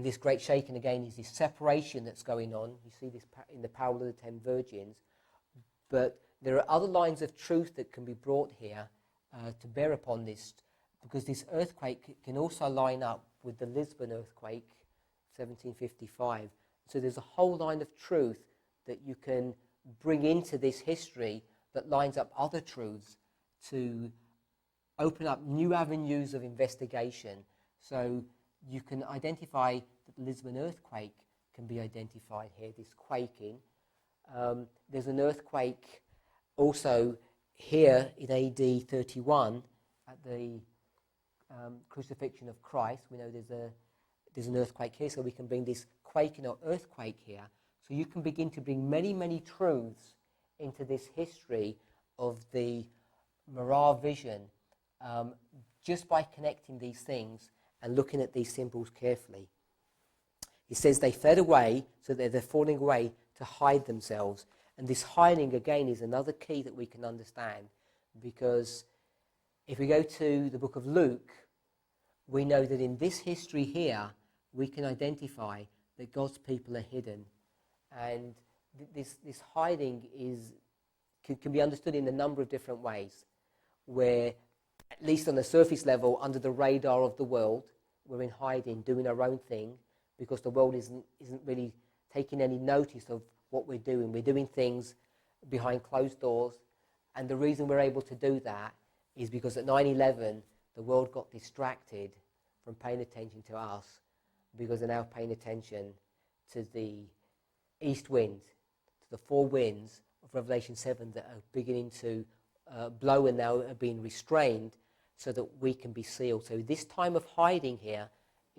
Speaker 1: this great shaking, again, is this separation that's going on. You see this in the parable of the 10 virgins. But there are other lines of truth that can be brought here to bear upon this, because this earthquake can also line up with the Lisbon earthquake, 1755. So there's a whole line of truth that you can bring into this history that lines up other truths to open up new avenues of investigation. So you can identify that the Lisbon earthquake can be identified here, this quaking. There's an earthquake also here in AD 31 at the crucifixion of Christ. We know there's an earthquake here, so we can bring this quaking or earthquake here. So you can begin to bring many, many truths into this history of the Merah vision just by connecting these things and looking at these symbols carefully. It says they fled away, so they're falling away to hide themselves. And this hiding, again, is another key that we can understand, because if we go to the book of Luke, we know that in this history here, we can identify that God's people are hidden. And this hiding can be understood in a number of different ways, where, at least on the surface level, under the radar of the world, we're in hiding, doing our own thing, because the world isn't really taking any notice of what we're doing. We're doing things behind closed doors, and the reason we're able to do that is because at 9/11, the world got distracted from paying attention to us, because they're now paying attention to the east wind, to the four winds of Revelation 7 that are beginning to blow and now are being restrained so that we can be sealed. So this time of hiding here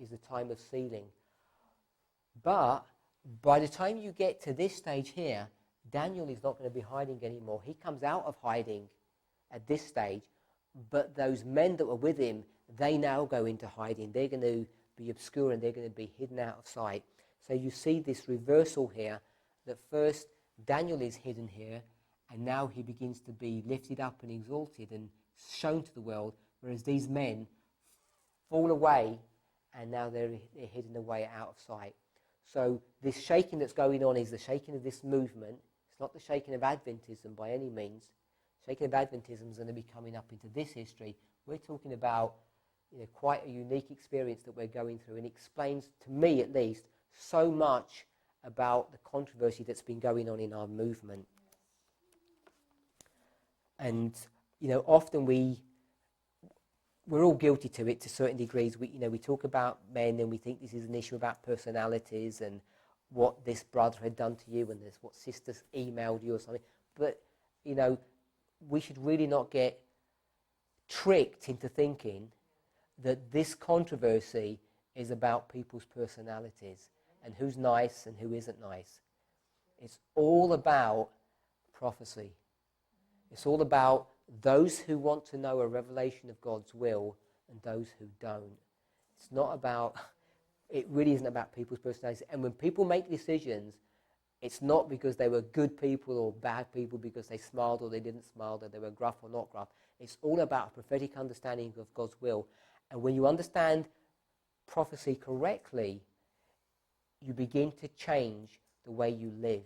Speaker 1: is the time of sealing. But by the time you get to this stage here, Daniel is not going to be hiding anymore. He comes out of hiding at this stage, but those men that were with him, they now go into hiding. They're going to be obscure and they're going to be hidden out of sight. So you see this reversal here, that first Daniel is hidden here, and now he begins to be lifted up and exalted and shown to the world, whereas these men fall away and now they're hidden away out of sight. So this shaking that's going on is the shaking of this movement. It's not the shaking of Adventism by any means. Shaking of Adventism is going to be coming up into this history. We're talking about quite a unique experience that we're going through, and explains, to me at least, so much about the controversy that's been going on in our movement. And often we're all guilty to it to certain degrees. We talk about men and we think this is an issue about personalities and what this brother had done to you and this what sisters emailed you or something. But we should really not get tricked into thinking that this controversy is about people's personalities and who's nice and who isn't nice. It's all about prophecy. It's all about those who want to know a revelation of God's will and those who don't. It's not about, it really isn't about people's personalities. And when people make decisions, it's not because they were good people or bad people, because they smiled or they didn't smile, that they were gruff or not gruff. It's all about a prophetic understanding of God's will. And when you understand prophecy correctly, you begin to change the way you live.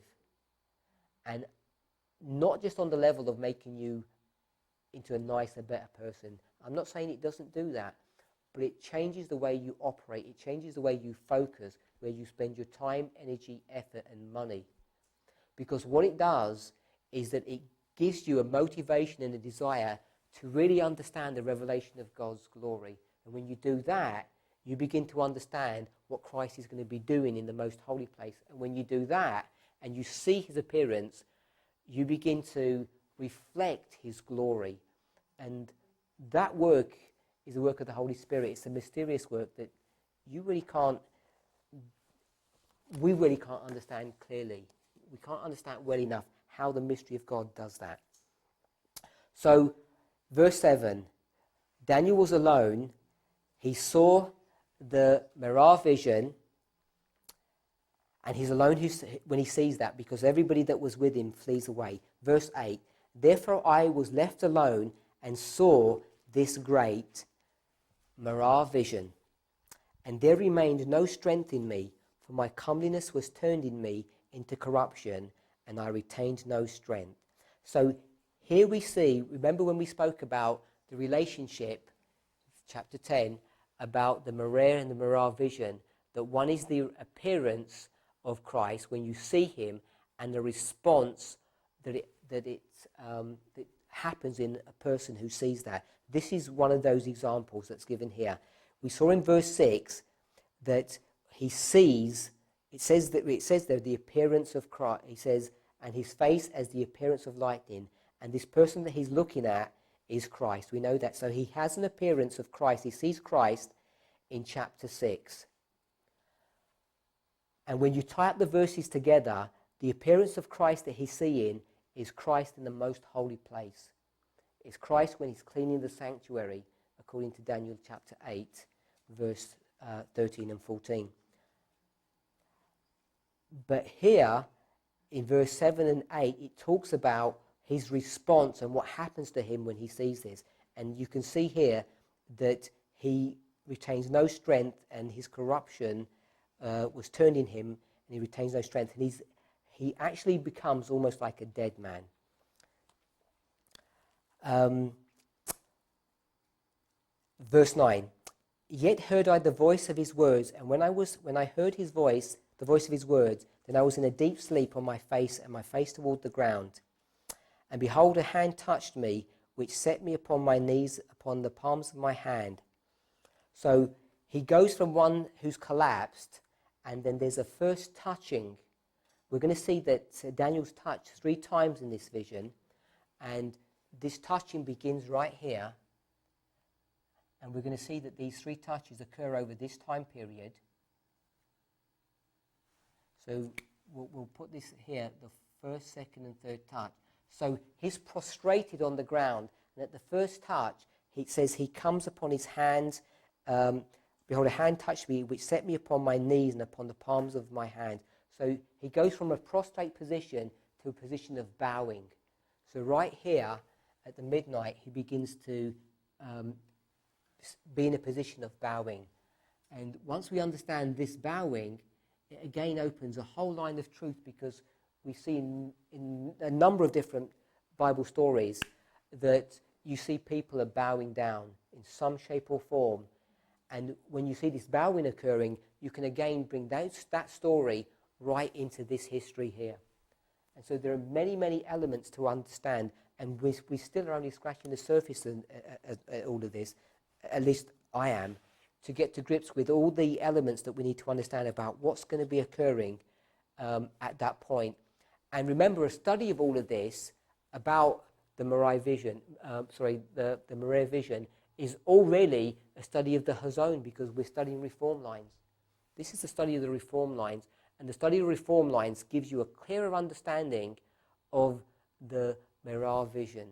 Speaker 1: And not just on the level of making you into a nicer, better person. I'm not saying it doesn't do that, but it changes the way you operate. It changes the way you focus, where you spend your time, energy, effort, and money. Because what it does is that it gives you a motivation and a desire to really understand the revelation of God's glory. And when you do that, you begin to understand what Christ is going to be doing in the most holy place. And when you do that, and you see his appearance, you begin to reflect his glory. And that work is the work of the Holy Spirit. It's a mysterious work that we really can't understand clearly. We can't understand well enough how the mystery of God does that. So, verse 7, Daniel was alone. He saw the mirror vision, and he's alone when he sees that, because everybody that was with him flees away. Verse 8, therefore I was left alone and saw this great mirror vision. And there remained no strength in me, for my comeliness was turned in me into corruption, and I retained no strength. So here we see, remember when we spoke about the relationship, chapter 10, about the mirror and the mirror vision, that one is the appearance of Christ when you see him, and the response that happens in a person who sees that. This is one of those examples that's given here. We saw in verse 6 that he sees, it says there, the appearance of Christ. He says, and his face as the appearance of lightning. And this person that he's looking at is Christ. We know that. So he has an appearance of Christ. He sees Christ in chapter 6. And when you tie up the verses together, the appearance of Christ that he's seeing is Christ in the most holy place. It's Christ when he's cleaning the sanctuary, according to Daniel chapter 8, verse 13 and 14. But here, in verse 7 and 8, it talks about his response and what happens to him when he sees this. And you can see here that he retains no strength, and his corruption was turned in him, and he retains no strength. And he actually becomes almost like a dead man. Verse 9, yet heard I the voice of his words, and when I heard his voice, the voice of his words, then I was in a deep sleep on my face, and my face toward the ground. And behold, a hand touched me, which set me upon my knees upon the palms of my hand. So he goes from one who's collapsed, and then there's a first touching. We're going to see that Daniel's touched 3 times in this vision, and this touching begins right here. And we're going to see that these 3 touches occur over this time period. So we'll put this here, the first, second, and third touch. So he's prostrated on the ground, and at the first touch, he says he comes upon his hands. Behold, a hand touched me, which set me upon my knees and upon the palms of my hand. So he goes from a prostrate position to a position of bowing. So right here, at the midnight, he begins to be in a position of bowing. And once we understand this bowing, it again opens a whole line of truth, because we see in a number of different Bible stories that you see people are bowing down in some shape or form. And when you see this bowing occurring, you can again bring that story right into this history here. And so there are many, many elements to understand, and we still are only scratching the surface at all of this, at least I am, to get to grips with all the elements that we need to understand about what's going to be occurring at that point. And remember, a study of all of this about the Moriah vision, the Moriah vision, is all really a study of the Hazon, because we're studying reform lines. This is the study of the reform lines, and the study of reform lines gives you a clearer understanding of the Moriah vision.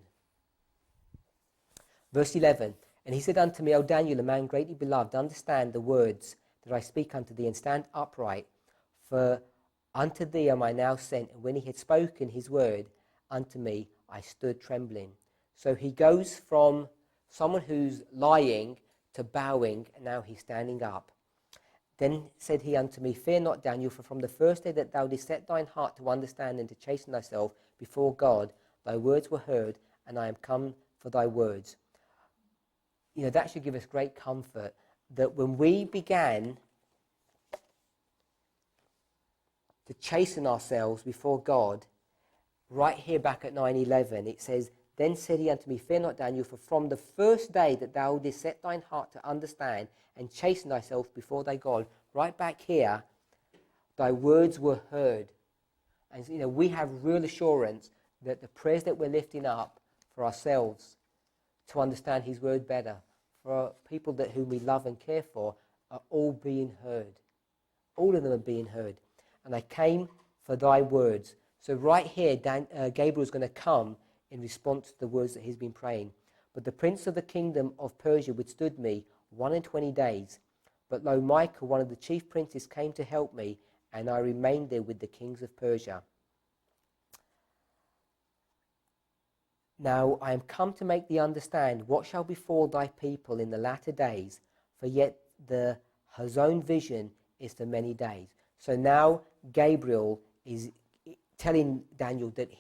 Speaker 1: Verse 11, and he said unto me, O Daniel, a man greatly beloved, understand the words that I speak unto thee, and stand upright, for unto thee am I now sent. And when he had spoken his word unto me, I stood trembling. So he goes from someone who's lying to bowing, and now he's standing up. Then said he unto me, Fear not, Daniel, for from the first day that thou didst set thine heart to understand and to chasten thyself before God, thy words were heard, and I am come for thy words. You know, that should give us great comfort, that when we began to chasten ourselves before God, right here back at 9:11, it says, Then said he unto me, Fear not, Daniel, for from the first day that thou didst set thine heart to understand and chasten thyself before thy God, right back here, thy words were heard. And you know, we have real assurance that the prayers that we're lifting up for ourselves to understand his word better, for people that whom we love and care for, are all being heard. All of them are being heard. And I came for thy words. So right here, Gabriel is going to come in response to the words that he's been praying. But the prince of the kingdom of Persia withstood me 21 days. But lo, Michael, one of the chief princes, came to help me, and I remained there with the kings of Persia. Now I am come to make thee understand what shall befall thy people in the latter days, for yet the Hazon vision is for many days. So now Gabriel is telling Daniel that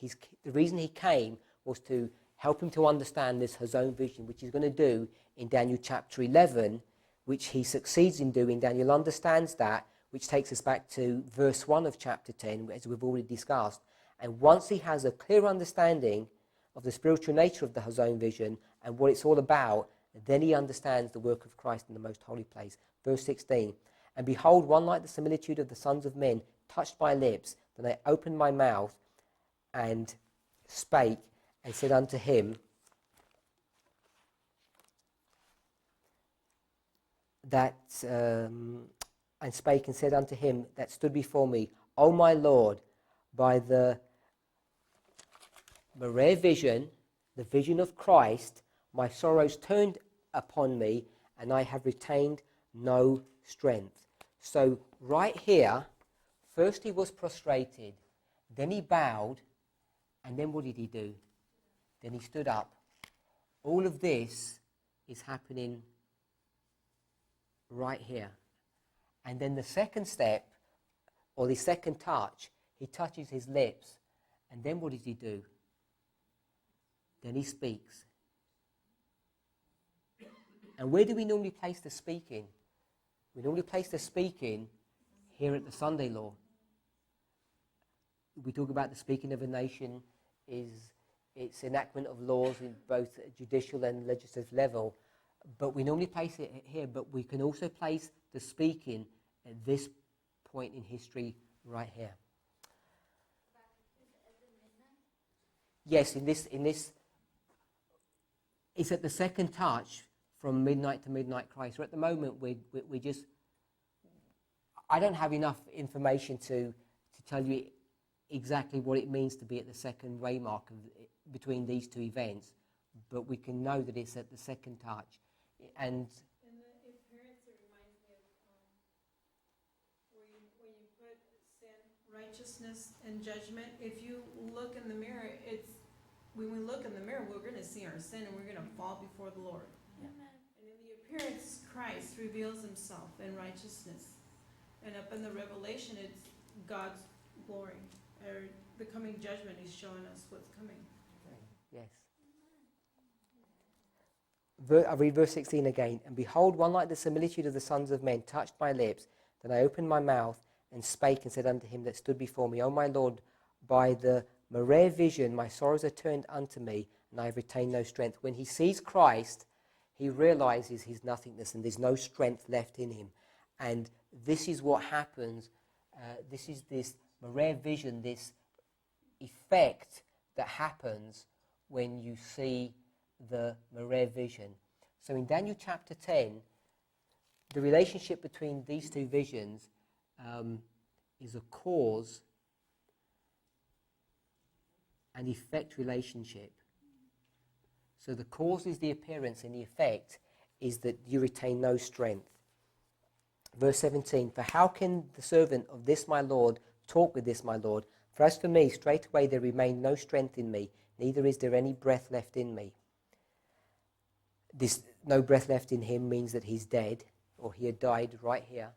Speaker 1: the reason he came was to help him to understand this Hazon vision, which he's going to do in Daniel chapter 11, which he succeeds in doing. Daniel understands that, which takes us back to verse 1 of chapter 10, as we've already discussed. And once he has a clear understanding of the spiritual nature of the Hazon vision and what it's all about, then he understands the work of Christ in the most holy place. Verse 16, and behold, one like the similitude of the sons of men touched my lips. Then I opened my mouth and spake and said unto him, that stood before me, O my Lord, by the rare vision, the vision of Christ, my sorrows turned upon me, and I have retained no strength. So right here, first he was prostrated, then he bowed, and then what did he do? Then he stood up. All of this is happening right here. And then the second step, or the second touch, he touches his lips. And then what does he do? Then he speaks. And where do we normally place the speaking? We normally place the speaking here at the Sunday law. We talk about the speaking of a nation is its enactment of laws in both judicial and legislative level. But we normally place it here, but we can also place the speaking at this point in history right here. Yes, in this, it's at the second touch from midnight to midnight Christ. So at the moment, we just, I don't have enough information to tell you exactly what it means to be at the second waymark between these two events, but we can know that it's at the second touch. And
Speaker 2: In the appearance, it reminds me of when you put sin, righteousness, and judgment. If you look in the mirror, when we look in the mirror, we're going to see our sin and we're going to fall before the Lord.
Speaker 1: Yeah.
Speaker 2: And in the appearance, Christ reveals himself in righteousness. And up in the Revelation, it's God's glory, or the coming judgment. He's showing us what's coming.
Speaker 1: Yes. I read verse 16 again. And behold, one like the similitude of the sons of men touched my lips. Then I opened my mouth and spake and said unto him that stood before me, O my Lord, by the rare vision my sorrows are turned unto me, and I have retained no strength. When he sees Christ, he realizes his nothingness and there's no strength left in him. And this is what happens. This is this rare vision, this effect that happens when you see the rare vision. So in Daniel chapter 10, the relationship between these two visions is a cause and effect relationship. So the cause is the appearance, and the effect is that you retain no strength. Verse 17, for how can the servant of this my Lord talk with this my Lord? For as for me, straightway there remained no strength in me, neither is there any breath left in me. This no breath left in him means that he's dead, or he had died right here.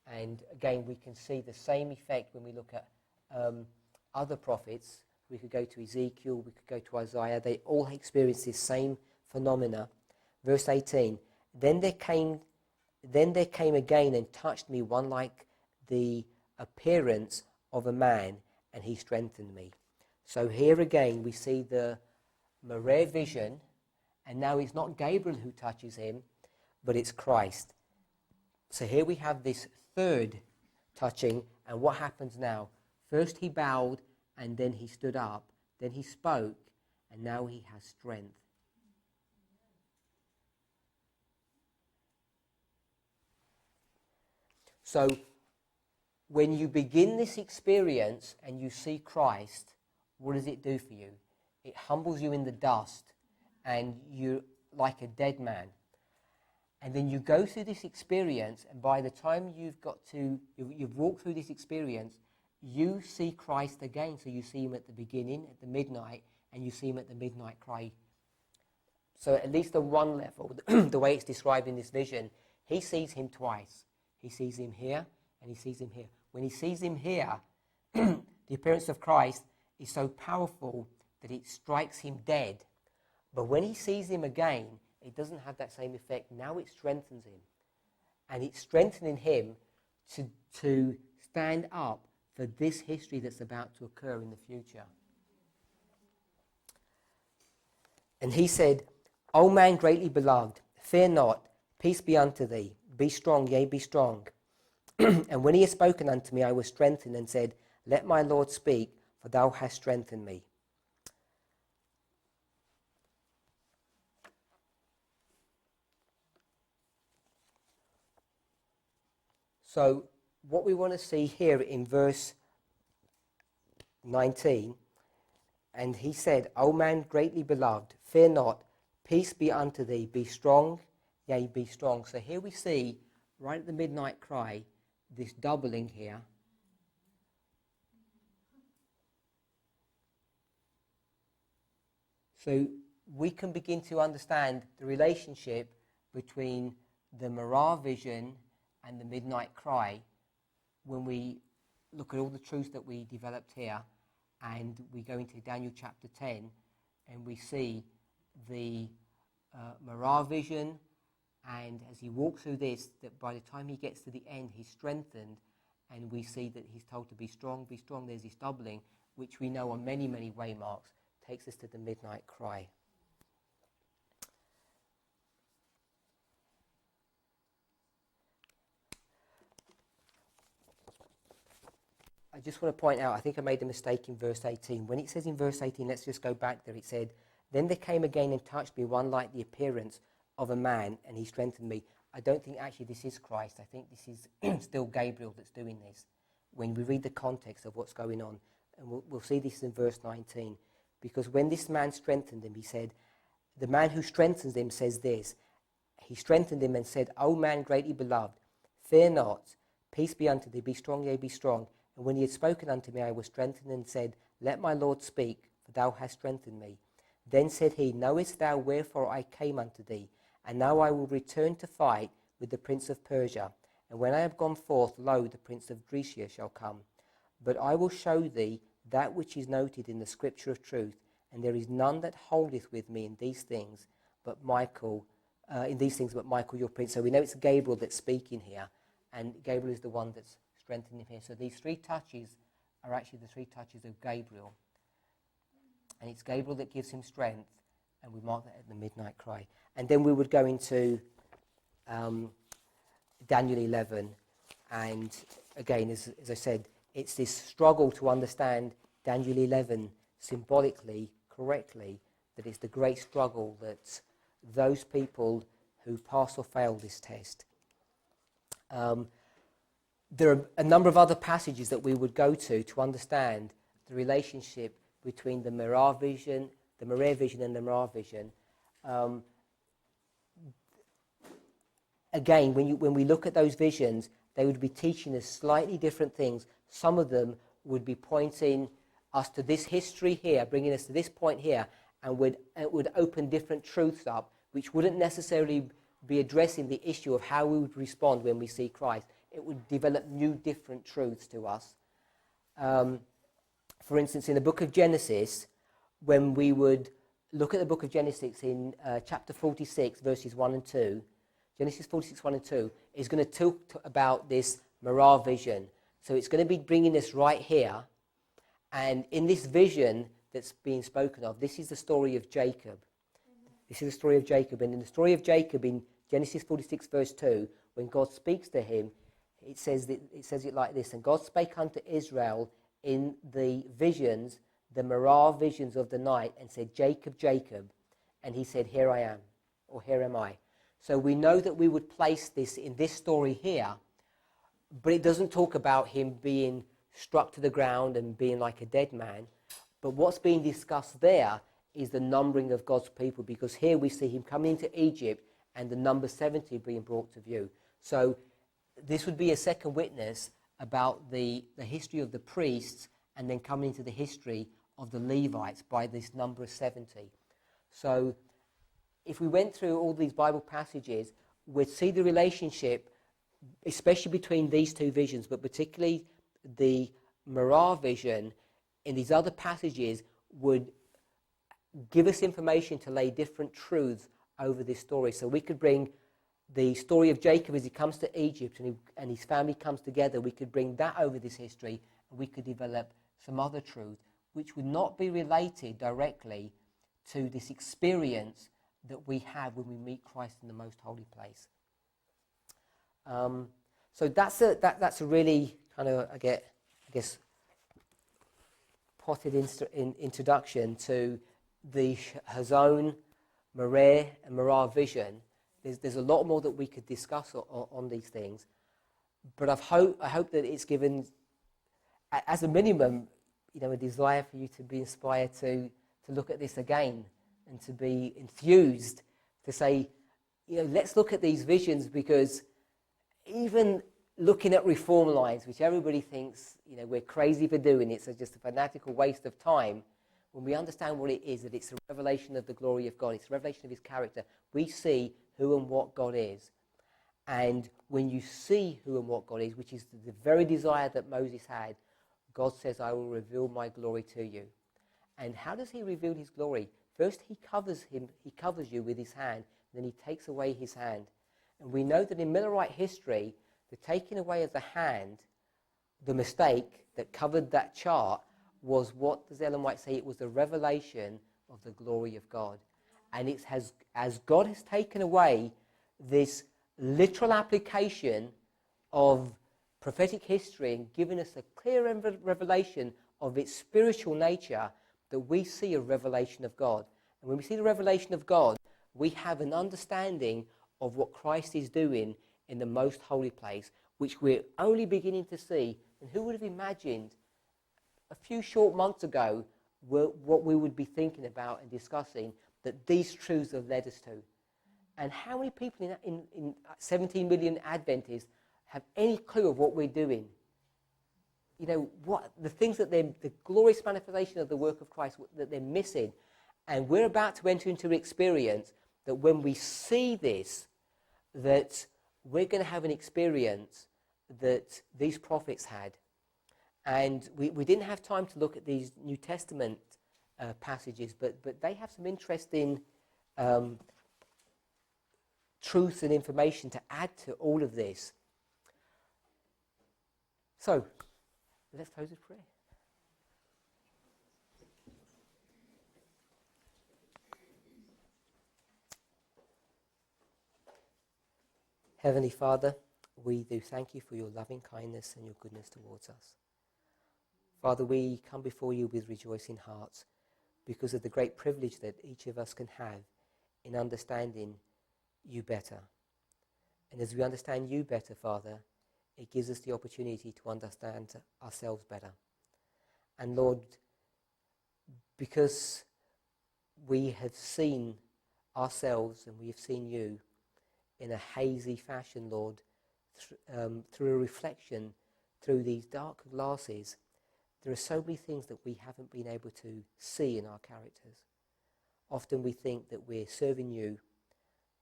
Speaker 1: And again, we can see the same effect when we look at other prophets. We could go to Ezekiel, we could go to Isaiah. They all experienced this same phenomena. Verse 18, Then there came again and touched me one like the appearance of a man, and he strengthened me. So here again we see the rare vision, and now it's not Gabriel who touches him, but it's Christ. So here we have this third touching, and what happens now? First he bowed, and then he stood up, then he spoke, and now he has strength. So when you begin this experience and you see Christ, what does it do for you? It humbles you in the dust, and you're like a dead man. And then you go through this experience, and by the time you've walked through this experience, you see Christ again. So you see him at the beginning, at the midnight, and you see him at the midnight cry. So at least on one level, the way it's described in this vision, he sees him twice. He sees him here, and he sees him here. When he sees him here, the appearance of Christ is so powerful that it strikes him dead. But when he sees him again, it doesn't have that same effect. Now it strengthens him. And it's strengthening him to stand up for this history that's about to occur in the future. And he said, O man greatly beloved, fear not, peace be unto thee. Be strong, yea, be strong. And when he had spoken unto me, I was strengthened, and said, Let my Lord speak, for thou hast strengthened me. So what we want to see here in verse 19, and he said, O man greatly beloved, fear not, peace be unto thee, be strong, yea, be strong. So here we see, right at the midnight cry, this doubling here. So we can begin to understand the relationship between the Mirage vision and the midnight cry when we look at all the truths that we developed here, and we go into Daniel chapter 10, and we see the Mirage vision, and as he walks through this, that by the time he gets to the end, he's strengthened, and we see that he's told to be strong, be strong. There's this doubling, which we know on many, many waymarks, takes us to the midnight cry. I just want to point out, I think I made a mistake in verse 18. When it says in verse 18, let's just go back there, it said, Then there came again and touched me one like the appearance of a man, and he strengthened me. I don't think actually this is Christ. I think this is still Gabriel that's doing this. When we read the context of what's going on, and we'll see this in verse 19, because when this man strengthened him, he said, the man who strengthens him says this, he strengthened him and said, O man greatly beloved, fear not, peace be unto thee, be strong, yea, be strong. And when he had spoken unto me, I was strengthened, and said, Let my Lord speak, for thou hast strengthened me. Then said he, Knowest thou wherefore I came unto thee? And now I will return to fight with the prince of Persia. And when I have gone forth, lo, the prince of Grecia shall come. But I will show thee that which is noted in the scripture of truth, and there is none that holdeth with me in these things, but Michael, your prince. So we know it's Gabriel that's speaking here, and Gabriel is the one that's strengthening him here. So these three touches are actually the three touches of Gabriel. And it's Gabriel that gives him strength, and we mark that at the midnight cry. And then we would go into Daniel 11, and again, as I said, it's this struggle to understand Daniel 11 symbolically, correctly, that it's the great struggle that those people who pass or fail this test. There are a number of other passages that we would go to understand the relationship between the Mirah vision, the Mareh vision and the Mirah vision. Again, when we look at those visions, they would be teaching us slightly different things. Some of them would be pointing us to this history here, bringing us to this point here, and it would open different truths up, which wouldn't necessarily be addressing the issue of how we would respond when we see Christ. It would develop new, different truths to us. For instance, in the book of Genesis, when we would look at the book of Genesis in chapter 46, verses 1 and 2, Genesis 46, 1 and 2, is going to talk about this Mirah vision. So it's going to be bringing us right here. And in this vision that's being spoken of, this is the story of Jacob. This is the story of Jacob. And in the story of Jacob in Genesis 46, verse 2, when God speaks to him, it says it like this: and God spake unto Israel in the visions, the Mirah visions of the night, and said, Jacob, Jacob. And he said, here I am, or here am I. So we know that we would place this in this story here, but it doesn't talk about him being struck to the ground and being like a dead man. But what's being discussed there is the numbering of God's people, because here we see him coming into Egypt and the number 70 being brought to view. So this would be a second witness about the history of the priests, and then coming into the history of the Levites by this number of 70. So if we went through all these Bible passages, we'd see the relationship, especially between these two visions, but particularly the Mirah vision in these other passages would give us information to lay different truths over this story. So we could bring the story of Jacob as he comes to Egypt and his family comes together, we could bring that over this history, and we could develop some other truth which would not be related directly to this experience that we have when we meet Christ in the most holy place. So that's a really kind of, I guess, potted introduction to the Hazon, Mareh, and Mirah vision. There's a lot more that we could discuss on these things, but I hope that it's given, as a minimum, a desire for you to be inspired to look at this again and to be enthused to say, let's look at these visions, because even looking at reform lines, which everybody thinks we're crazy for doing, it's just a fanatical waste of time. When we understand what it is, that it's a revelation of the glory of God, it's a revelation of his character, we see who and what God is. And when you see who and what God is, which is the very desire that Moses had, God says, I will reveal my glory to you. And how does he reveal his glory? First, he covers you with his hand, and then he takes away his hand. And we know that in Millerite history, the taking away of the hand, the mistake that covered that chart, was what does Ellen White say? It was the revelation of the glory of God. And it has, as God has taken away this literal application of prophetic history and given us a clear revelation of its spiritual nature, that we see a revelation of God. And when we see the revelation of God, we have an understanding of what Christ is doing in the most holy place, which we're only beginning to see. And who would have imagined a few short months ago what we would be thinking about and discussing, that these truths have led us to? And how many people in 17 million Adventists have any clue of what we're doing? What the things that the glorious manifestation of the work of Christ that they're missing. And we're about to enter into an experience that when we see this, that we're going to have an experience that these prophets had. And we didn't have time to look at these New Testament passages, but they have some interesting truths and information to add to all of this. So, let's close with prayer. Heavenly Father, we do thank you for your loving kindness and your goodness towards us. Father, we come before you with rejoicing hearts because of the great privilege that each of us can have in understanding you better. And as we understand you better, Father, it gives us the opportunity to understand ourselves better. And Lord, because we have seen ourselves and we have seen you in a hazy fashion, Lord, through a reflection, through these dark glasses, there are so many things that we haven't been able to see in our characters. Often we think that we're serving you,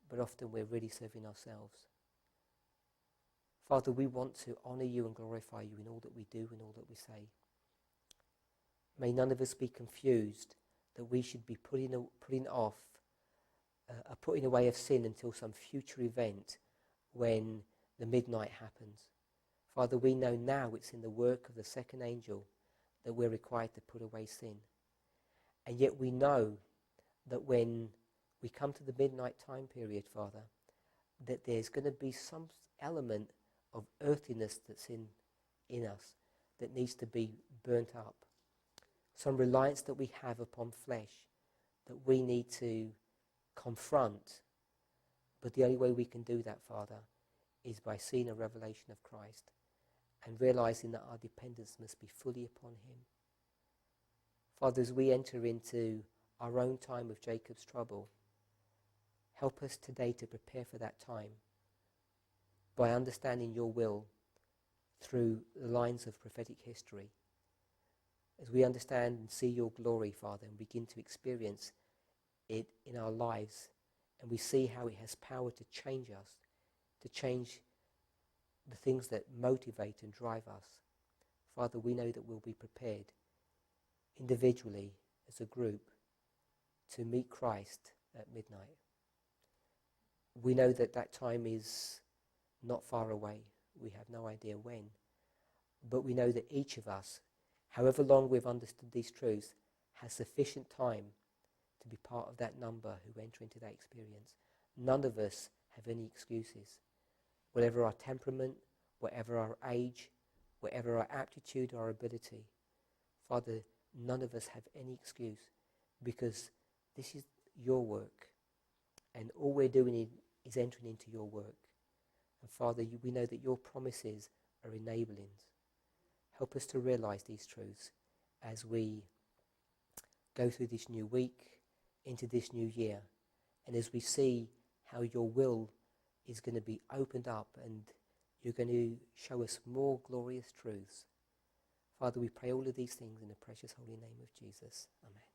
Speaker 1: but often we're really serving ourselves. Father, we want to honour you and glorify you in all that we do and all that we say. May none of us be confused that we should be putting off a putting away of sin until some future event when the midnight happens. Father, we know now it's in the work of the second angel that we're required to put away sin. And yet we know that when we come to the midnight time period, Father, that there's going to be some element of earthiness that's in us that needs to be burnt up. Some reliance that we have upon flesh that we need to confront. But the only way we can do that, Father, is by seeing a revelation of Christ and realizing that our dependence must be fully upon him. Father, as we enter into our own time of Jacob's trouble, help us today to prepare for that time by understanding your will through the lines of prophetic history. As we understand and see your glory, Father, and begin to experience it in our lives, and we see how it has power to change us, to change the things that motivate and drive us. Father, we know that we'll be prepared individually, as a group, to meet Christ at midnight. We know that that time is not far away. We have no idea when. But we know that each of us, however long we've understood these truths, has sufficient time to be part of that number who enter into that experience. None of us have any excuses. Whatever our temperament, whatever our age, whatever our aptitude or ability, Father, none of us have any excuse, because this is your work, and all we're doing is entering into your work. And Father, we know that your promises are enabling. Help us to realize these truths as we go through this new week, into this new year, and as we see how your will is going to be opened up and you're going to show us more glorious truths. Father, we pray all of these things in the precious holy name of Jesus. Amen.